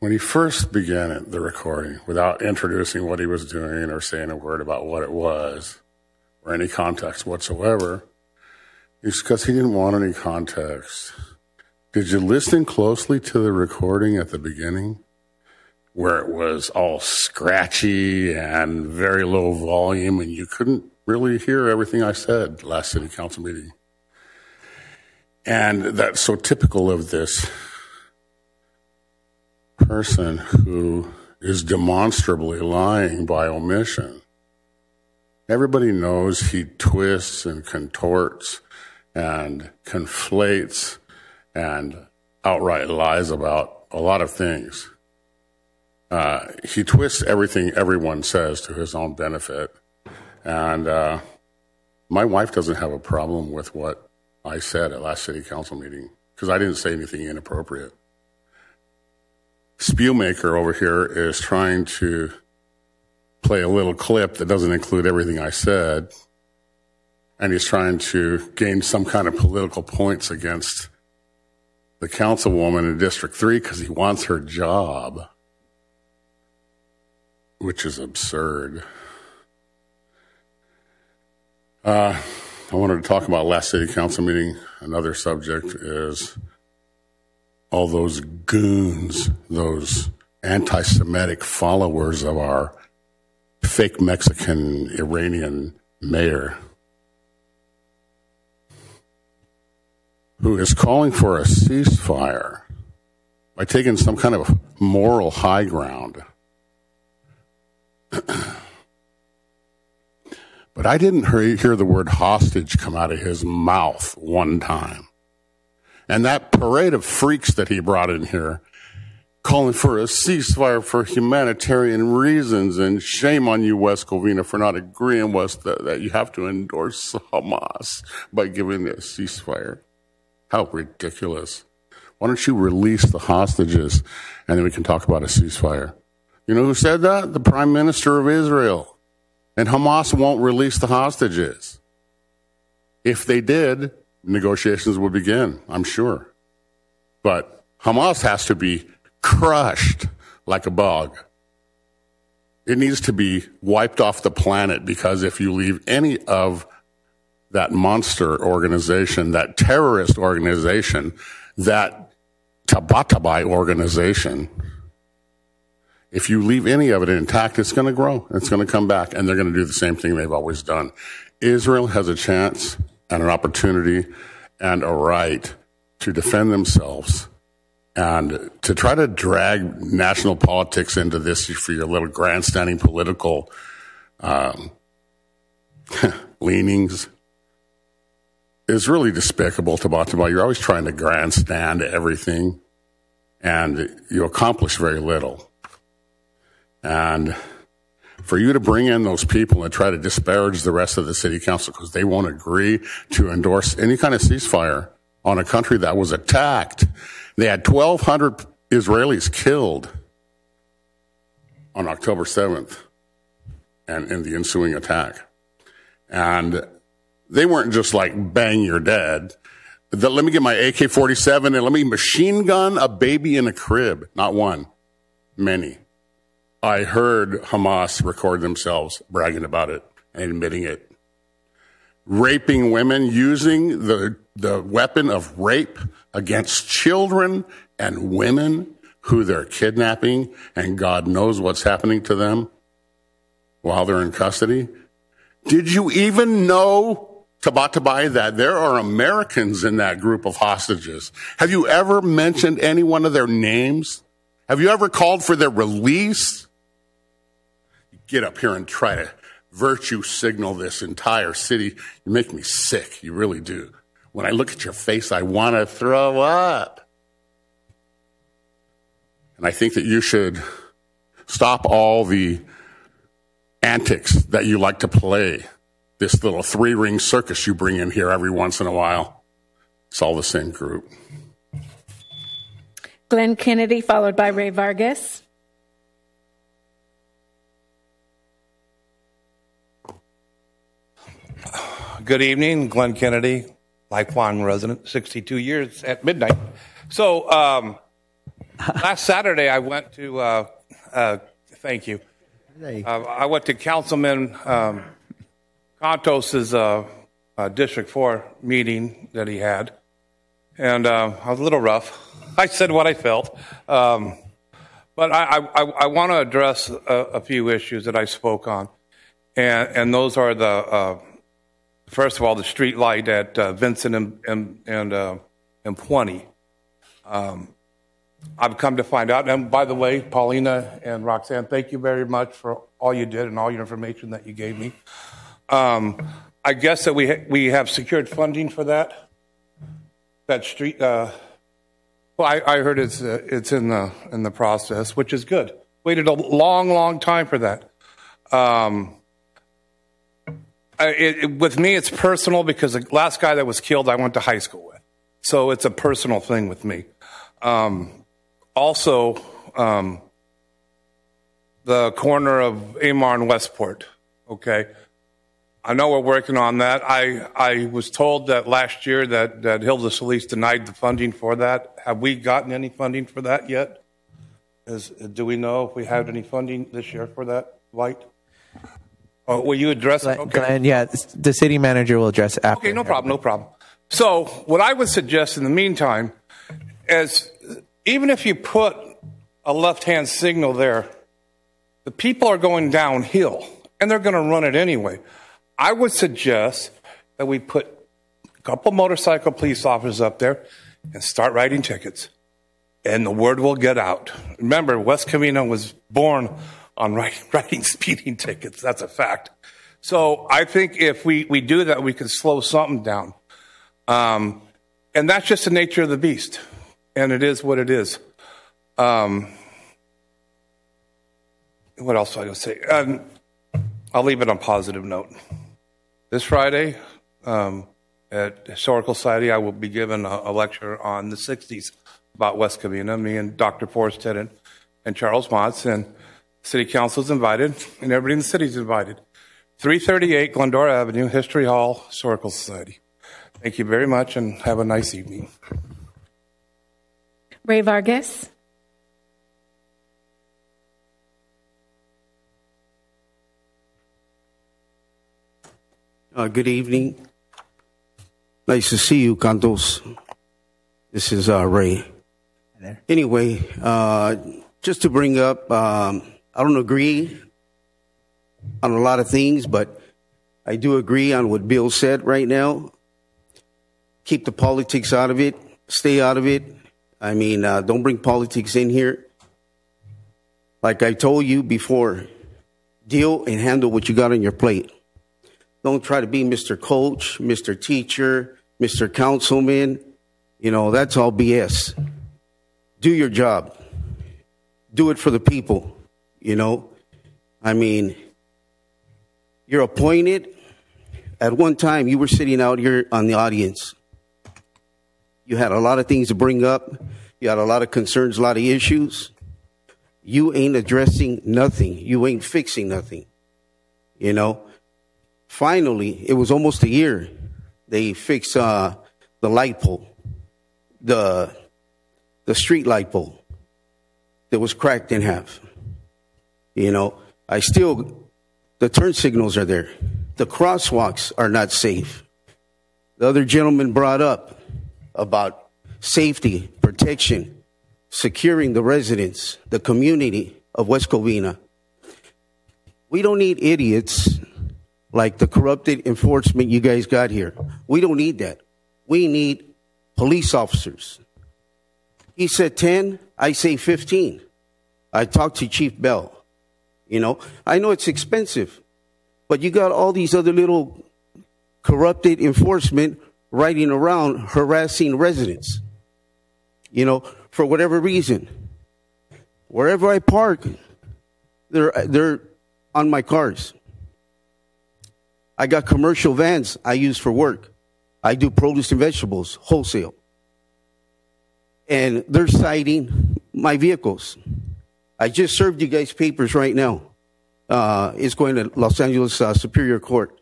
when he first began the recording, without introducing what he was doing or saying a word about what it was or any context whatsoever, it's because he didn't want any context. Did you listen closely to the recording at the beginning, where it was all scratchy and very low volume, and you couldn't really hear everything I said last city council meeting? And that's so typical of this person who is demonstrably lying by omission. Everybody knows he twists and contorts and conflates and outright lies about a lot of things. He twists everything everyone says to his own benefit. And my wife doesn't have a problem with what I said at last city council meeting, because I didn't say anything inappropriate. Spewmaker over here is trying to play a little clip that doesn't include everything I said, and he's trying to gain some kind of political points against the councilwoman in District 3 because he wants her job, which is absurd. I wanted to talk about last city council meeting. Another subject is all those goons, those anti-Semitic followers of our fake Mexican Iranian mayor, who is calling for a ceasefire by taking some kind of moral high ground. But I didn't hear the word hostage come out of his mouth one time. And that parade of freaks that he brought in here, calling for a ceasefire for humanitarian reasons, and shame on you, West Covina, for not agreeing with that you have to endorse Hamas by giving a ceasefire. How ridiculous. Why don't you release the hostages, and then we can talk about a ceasefire? You know who said that? The Prime Minister of Israel. And Hamas won't release the hostages. If they did, negotiations would begin, I'm sure. But Hamas has to be crushed like a bug. It needs to be wiped off the planet, because if you leave any of that monster organization, that terrorist organization, that Tabatabai organization, if you leave any of it intact, it's going to grow. It's going to come back, and they're going to do the same thing they've always done. Israel has a chance and an opportunity and a right to defend themselves, and to try to drag national politics into this for your little grandstanding political leanings is really despicable. Tabatabai, you're always trying to grandstand everything, and you accomplish very little. And for you to bring in those people and try to disparage the rest of the city council because they won't agree to endorse any kind of ceasefire on a country that was attacked. They had 1,200 Israelis killed on October 7th and in the ensuing attack. And they weren't just like, bang, you're dead. Let me get my AK-47 and let me machine gun a baby in a crib. Not one, many. I heard Hamas record themselves bragging about it and admitting it. Raping women, using the weapon of rape against children and women who they're kidnapping, and God knows what's happening to them while they're in custody. Did you even know, Tabatabai, that there are Americans in that group of hostages? Have you ever mentioned any one of their names? Have you ever called for their release? Get up here and try to virtue signal this entire city. You make me sick. You really do. When I look at your face, I want to throw up. And I think that you should stop all the antics that you like to play, this little three-ring circus you bring in here every once in a while. It's all the same group. Glenn Kennedy, followed by Ray Vargas. Good evening, Glenn Kennedy, lifelong resident, 62 years at midnight. So Last Saturday, I went to, thank you. I went to Councilman Contos's District 4 meeting that he had, and I was a little rough. I said what I felt. But I want to address a few issues that I spoke on, and those are first of all, the street light at Vincent and Puente. I've come to find out, and by the way, Paulina and Roxanne, thank you very much for all you did and all your information that you gave me. I guess that we have secured funding for that street. Well, I heard it's in the process, which is good. Waited a long time for that. With me, it's personal because the last guy that was killed, I went to high school with, so it's a personal thing with me. Also, the corner of Amar and Westport. Okay, I know we're working on that. I was told that last year that Hilda Solis denied the funding for that. Have we gotten any funding for that yet? Do we know if we had any funding this year for that light? Oh, will you address it? Okay. Glenn, yeah, the city manager will address it after. Okay, no problem. So what I would suggest in the meantime is even if you put a left-hand signal there, the people are going downhill, and they're going to run it anyway. I would suggest that we put a couple motorcycle police officers up there and start writing tickets, and the word will get out. Remember, West Covina was born on writing speeding tickets. That's a fact. So I think if we do that, we can slow something down. And that's just the nature of the beast. And it is what it is. What else do I say? I'll leave it on a positive note. This Friday at Historical Society, I will be giving a lecture on the 60s about West Covina. Me and Dr. Forsted and Charles Motz, and City Council's invited, and everybody in the city's invited. 338 Glendora Avenue, History Hall, Historical Society. Thank you very much, and have a nice evening. Ray Vargas. Good evening. Nice to see you, Cantos. This is Ray. Anyway, just to bring up, I don't agree on a lot of things, but I do agree on what Bill said right now. Keep the politics out of it. Stay out of it. I mean, don't bring politics in here. Like I told you before, deal and handle what you got on your plate. Don't try to be Mr. Coach, Mr. Teacher, Mr. Councilman. You know, that's all BS. Do your job. Do it for the people, you know. I mean, you're appointed. At one time, you were sitting out here on the audience. You had a lot of things to bring up. You had a lot of concerns, a lot of issues. You ain't addressing nothing. You ain't fixing nothing, you know. Finally, it was almost a year. They fixed the light pole, the street light pole that was cracked in half. You know, the turn signals are there. The crosswalks are not safe. The other gentleman brought up about safety, protection, securing the residents, the community of West Covina. We don't need idiots like the corrupted enforcement you guys got here. We don't need that. We need police officers. He said 10, I say 15. I talked to Chief Bell. You know, I know it's expensive, but you got all these other little corrupted enforcement riding around harassing residents, you know, for whatever reason. Wherever I park, they're on my cars. I got commercial vans I use for work. I do produce and vegetables, wholesale. And they're citing my vehicles. I just served you guys papers right now. It's going to Los Angeles Superior Court,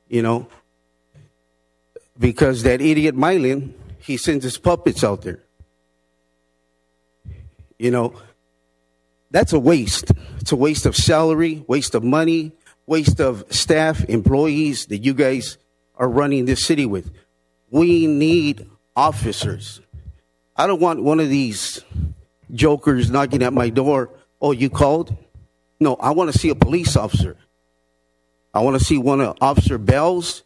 you know, because that idiot Mylan, he sends his puppets out there. You know, that's a waste. It's a waste of salary, waste of money, waste of staff, employees that you guys are running this city with. We need officers. I don't want one of these jokers knocking at my door. Oh, you called? No, I want to see a police officer. I want to see one of Officer Bell's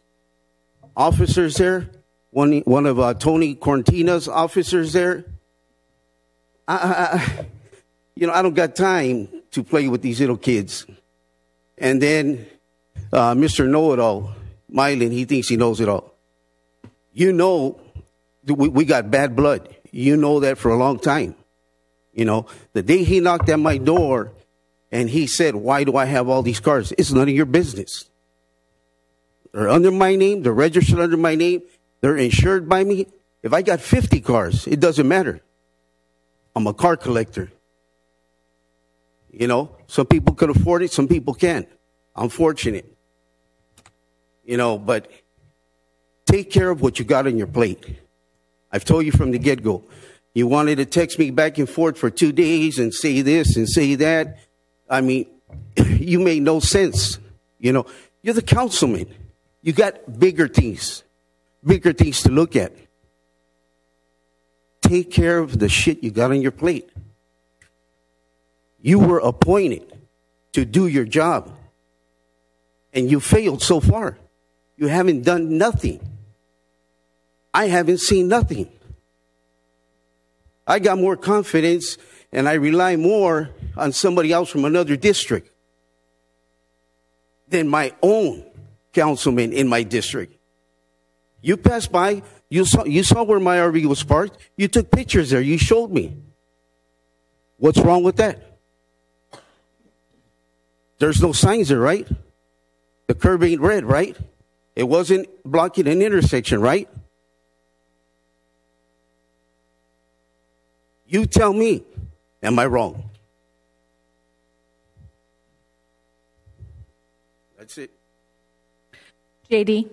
officers there, one of Tony Cortina's officers there. I don't got time to play with these little kids. And then Mr. Know-It-All, Mylan, he thinks he knows it all. You know, we got bad blood. You know that for a long time. You know, the day he knocked at my door and he said, why do I have all these cars? It's none of your business. They're under my name. They're registered under my name. They're insured by me. If I got 50 cars, it doesn't matter. I'm a car collector. You know, some people can afford it. Some people can't. I'm fortunate. You know, but take care of what you got on your plate. I've told you from the get-go. You wanted to text me back and forth for 2 days and say this and say that. I mean, you made no sense. You know, you're the councilman. You got bigger things to look at. Take care of the shit you got on your plate. You were appointed to do your job, and you failed so far. You haven't done nothing. I haven't seen nothing. I got more confidence, and I rely more on somebody else from another district than my own councilman in my district. You passed by, you saw where my RV was parked. You took pictures there. You showed me. What's wrong with that? There's no signs there, right? The curb ain't red, right? It wasn't blocking an intersection, right? You tell me, am I wrong? That's it. JD.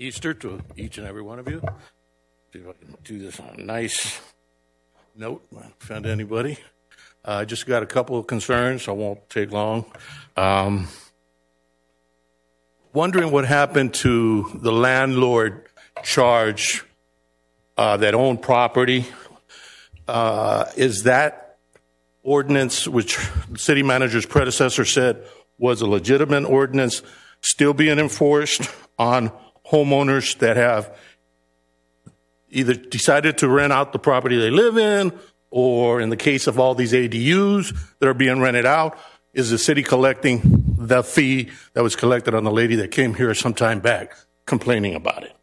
Easter to each and every one of you. See if I can do this on a nice note, not offend anybody. I just got a couple of concerns. I won't take long. Wondering what happened to the landlord charge that owned property. Is that ordinance, which the city manager's predecessor said was a legitimate ordinance, still being enforced on homeowners that have either decided to rent out the property they live in, or in the case of all these ADUs that are being rented out, is the city collecting the fee that was collected on the lady that came here some time back complaining about it?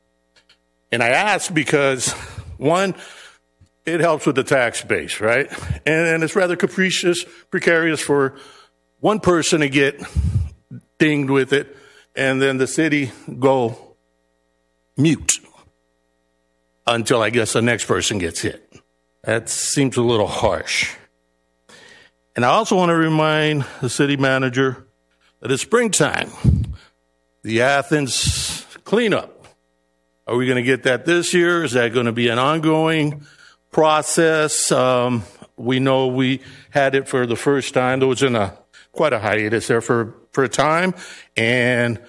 And I ask because, one, it helps with the tax base, right? And it's rather precarious for one person to get dinged with it and then the city go mute until I guess the next person gets hit. That seems a little harsh. And I also want to remind the city manager that it's springtime. The Athens cleanup. Are we going to get that this year? Is that going to be an ongoing process? We know we had it for the first time. There was quite a hiatus there for a time. And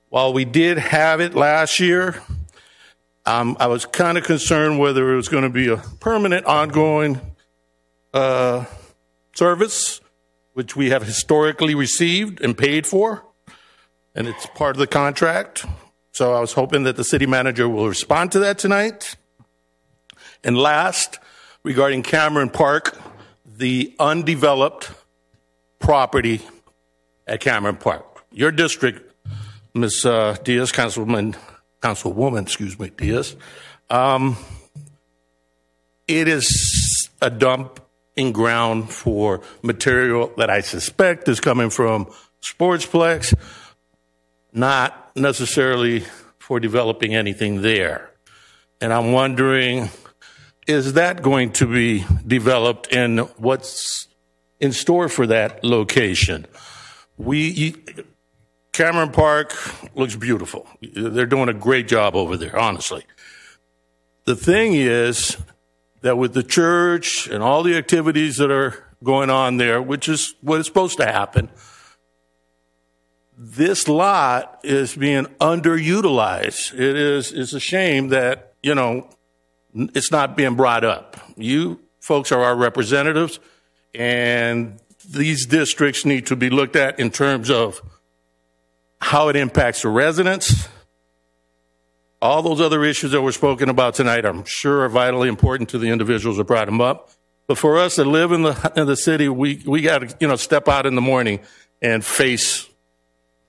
while we did have it last year, I was kind of concerned whether it was going to be a permanent, ongoing service, which we have historically received and paid for, and it's part of the contract. So I was hoping that the city manager will respond to that tonight. And last, regarding Cameron Park, the undeveloped property at Cameron Park. Your district, Ms. Diaz, Councilwoman Diaz, it is a dumping ground for material that I suspect is coming from Sportsplex, not necessarily for developing anything there. And I'm wondering, is that going to be developed, and what's in store for that location. Cameron Park looks beautiful. They're doing a great job over there, honestly. The thing is that with the church and all the activities that are going on there, which is what is supposed to happen, this lot is being underutilized. It's a shame that, it's not being brought up. You folks are our representatives, and these districts need to be looked at in terms of how it impacts the residents. All those other issues that were spoken about tonight, I'm sure, are vitally important to the individuals that brought them up. But for us that live in the city, we got to step out in the morning and face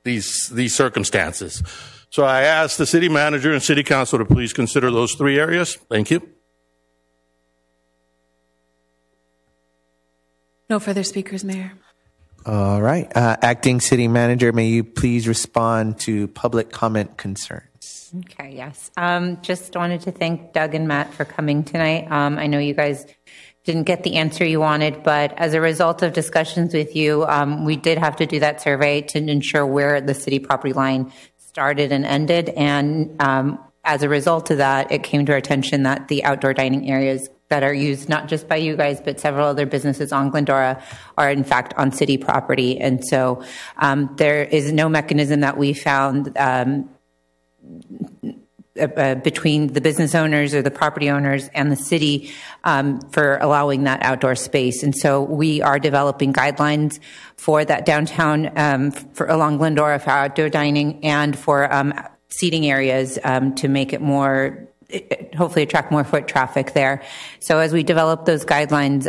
these circumstances. So I ask the city manager and city council to please consider those 3 areas. Thank you. No further speakers, Mayor. All right. Acting City Manager, may you please respond to public comment concerns? Okay, yes. Just wanted to thank Doug and Matt for coming tonight. I know you guys didn't get the answer you wanted, but as a result of discussions with you, we did have to do that survey to ensure where the city property line started and ended. And as a result of that, it came to our attention that the outdoor dining areas that are used not just by you guys, but several other businesses on Glendora are in fact on city property. And so there is no mechanism that we found between the business owners or the property owners and the city for allowing that outdoor space. And so we are developing guidelines for that downtown for along Glendora for outdoor dining and for seating areas to make it more, hopefully attract more foot traffic there. So as we develop those guidelines,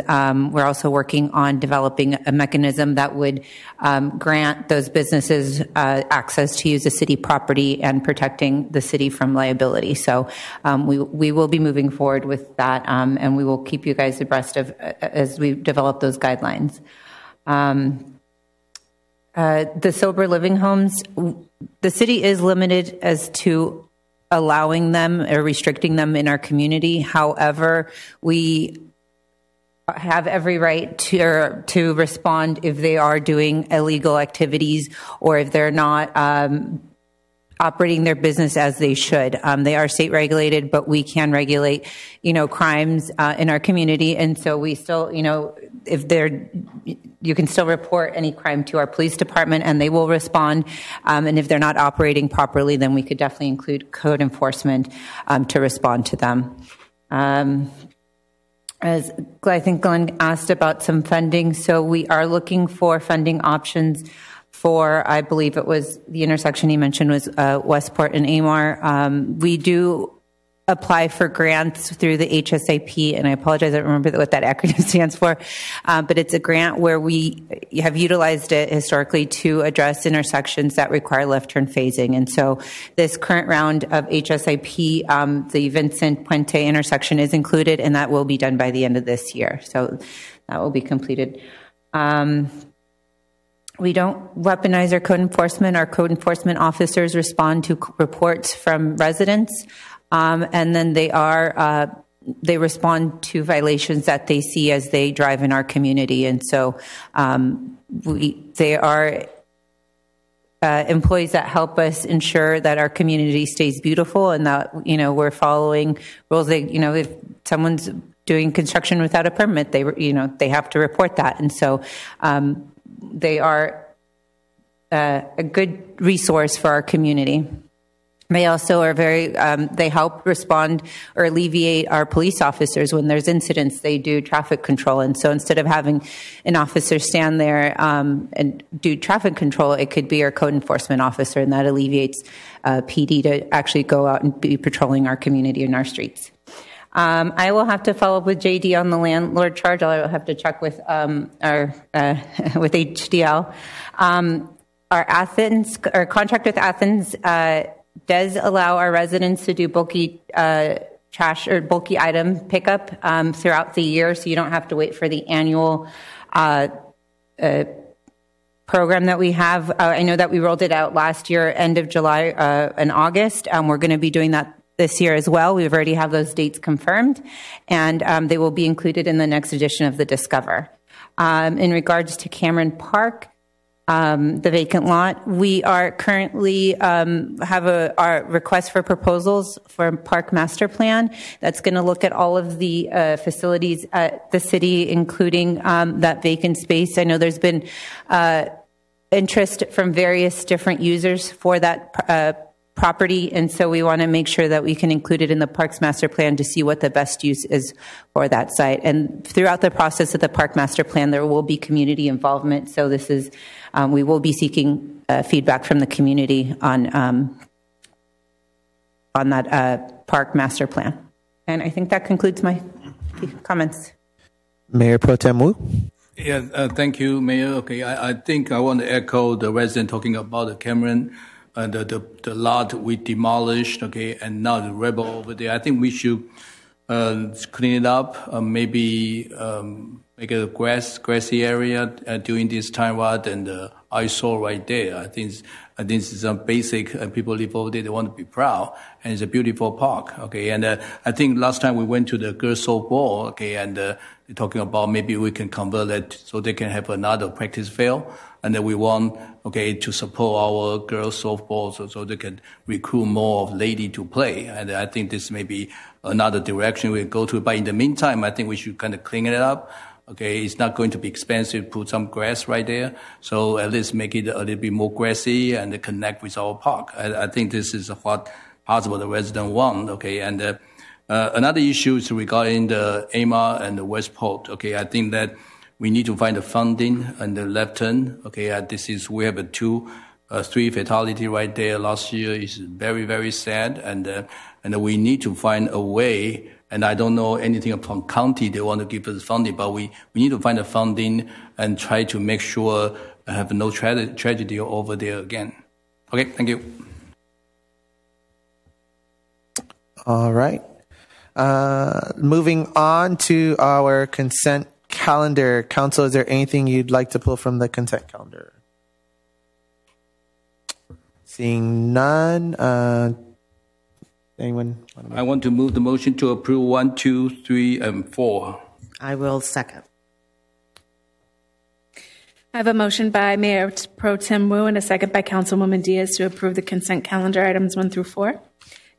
we're also working on developing a mechanism that would grant those businesses access to use the city property and protecting the city from liability. So we will be moving forward with that, and we will keep you guys abreast of as we develop those guidelines. The sober living homes, the city is limited as to allowing them or restricting them in our community. However, we have every right to respond if they are doing illegal activities or if they're not operating their business as they should. They are state regulated, but we can regulate, crimes in our community. And so we still, if you can still report any crime to our police department and they will respond. And if they're not operating properly, then we could definitely include code enforcement to respond to them. As I think Glenn asked about some funding, so we are looking for funding options for, I believe it was the intersection he mentioned was Westport and Amar. We do apply for grants through the HSAP, and I apologize, I don't remember what that acronym stands for, but it's a grant where we have utilized it historically to address intersections that require left turn phasing. And so this current round of HSAP, the Vincent Puente intersection is included, and that will be done by the end of this year. So that will be completed. We don't weaponize our code enforcement. Our code enforcement officers respond to reports from residents. And then they respond to violations that they see as they drive in our community. And so they are employees that help us ensure that our community stays beautiful and that, we're following rules. If someone's doing construction without a permit, they have to report that. And so they are a good resource for our community. They also are they help respond or alleviate our police officers when there's incidents. They do traffic control. And so instead of having an officer stand there and do traffic control, it could be our code enforcement officer, and that alleviates PD to actually go out and be patrolling our community and our streets. I will have to follow up with JD on the landlord charge. I'll have to check with with HDL. Our contract with Athens does allow our residents to do bulky trash or bulky item pickup throughout the year, so you don't have to wait for the annual program that we have. I know that we rolled it out last year, end of July and August. We're going to be doing that this year as well. We've already have those dates confirmed, and they will be included in the next edition of the Discover. In regards to Cameron Park, the vacant lot, we are currently have our request for proposals for a park master plan that's going to look at all of the facilities at the city, including that vacant space. I know there's been interest from various different users for that property, and so we want to make sure that we can include it in the parks master plan to see what the best use is for that site. And throughout the process of the park master plan, there will be community involvement. So this is we will be seeking feedback from the community on that park master plan. And I think that concludes my comments. Mayor Pro Tem Wu. Yeah, thank you, Mayor. Okay, I think I want to echo the resident talking about the Cameron, the lot we demolished, okay, and now the rebel over there. I think we should clean it up, maybe make it a grassy area during this time rather than the eyesore right there. I think it's some basic, people live over there, they want to be proud, and it's a beautiful park, okay. And I think last time we went to the girls' softball, okay, and they're talking about maybe we can convert it so they can have another practice field. And then we want, okay, to support our girls softball so they can recruit more of lady to play. And I think this may be another direction we go to. But in the meantime, I think we should kind of clean it up. Okay, it's not going to be expensive to put some grass right there. So at least make it a little bit more grassy and connect with our park. I think this is what possible the resident want. Okay, and another issue is regarding the AMA and the Westport. Okay, I think that we need to find the funding and the left turn. Okay, we have three fatality right there last year. Is very, very sad, and we need to find a way. And I don't know anything from county they want to give us funding, but we need to find the funding and try to make sure I have no tragedy over there again. Okay, thank you. All right. Moving on to our consent calendar. Council, is there anything you'd like to pull from the consent calendar? Seeing none. Anyone? I want to move the motion to approve 1, 2, 3, and 4. I will second. I have a motion by Mayor Pro Tem Wu and a second by Councilwoman Diaz to approve the consent calendar items 1 through 4.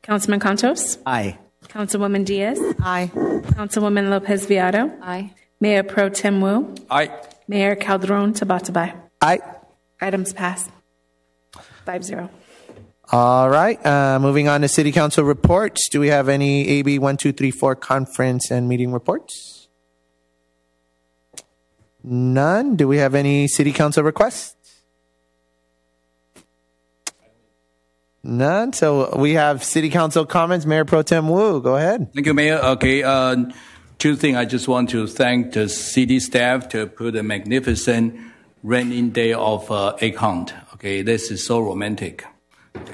Councilman Contos? Aye. Councilwoman Diaz? Aye. Councilwoman Lopez Viado? Aye. Mayor Pro Tem Wu? Aye. Mayor Calderon Tabatabai? Aye. Items passed. 5-0. All right. Moving on to City Council reports. Do we have any AB 1234 conference and meeting reports? None. Do we have any City Council requests? None. So we have City Council comments. Mayor Pro Tem Wu, go ahead. Thank you, Mayor. Okay. Two things. I just want to thank the city staff to put a magnificent raining day of egg hunt. Okay. This is so romantic.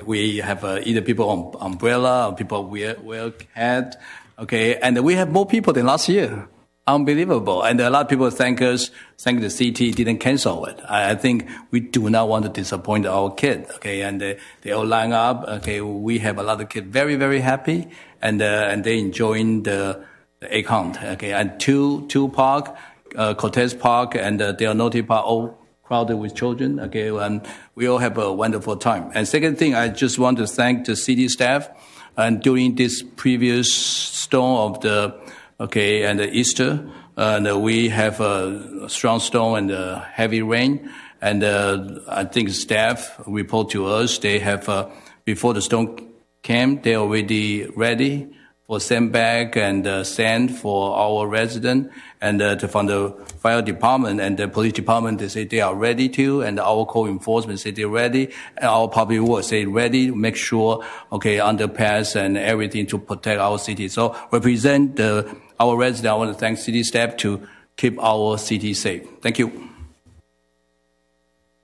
We have either people on umbrella or people wear hat. Okay. And we have more people than last year. Unbelievable. And a lot of people thank the city didn't cancel it. I think we do not want to disappoint our kids. Okay. And they all line up. Okay. We have a lot of kids very, very happy and they enjoying the egg hunt. Okay. And two park, Cortez Park and Del Norte Park, all crowded with children. Okay. And we all have a wonderful time. And second thing, I just want to thank the city staff and during this previous storm of and the Easter, and we have a strong storm and heavy rain. And I think staff report to us they have before the storm came, they already ready for sandbag and sand for our resident. And from the fire department and the police department, they say they are ready to, and our code enforcement say they're ready, and our public works say ready to make sure, underpass and everything to protect our city. So represent our residents. I want to thank city staff to keep our city safe. Thank you.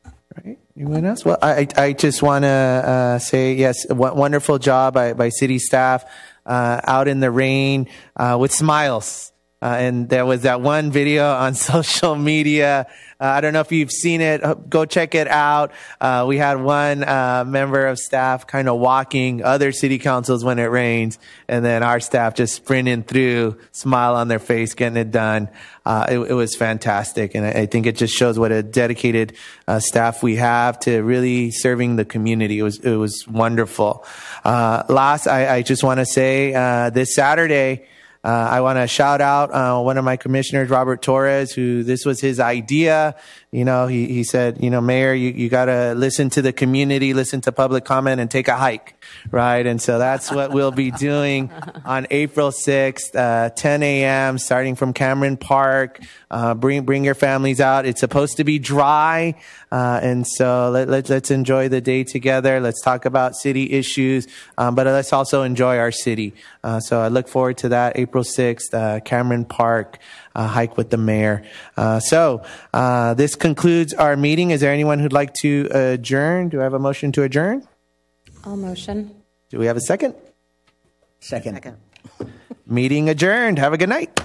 All right. Anyone else? Well, I just want to say, yes, wonderful job by city staff out in the rain with smiles. And there was that one video on social media. I don't know if you've seen it. Go check it out. We had one member of staff kind of walking other city councils when it rains, and then our staff just sprinting through, smile on their face, getting it done. It was fantastic, and I think it just shows what a dedicated staff we have to really serving the community. It was wonderful. Last, I just want to say this Saturday, I want to shout out one of my commissioners, Robert Torres, who this was his idea. He said, Mayor, you got to listen to the community, listen to public comment, and take a hike, right? And so that's what we'll be doing on April 6th, 10 a.m., starting from Cameron Park. Bring your families out. It's supposed to be dry, and so let's enjoy the day together. Let's talk about city issues, but let's also enjoy our city. So I look forward to that, April 6th, Cameron Park. Hike with the mayor. So this concludes our meeting. Is there anyone who'd like to adjourn? Do I have a motion to adjourn? I'll motion. Do we have a second? Second. Meeting adjourned. Have a good night.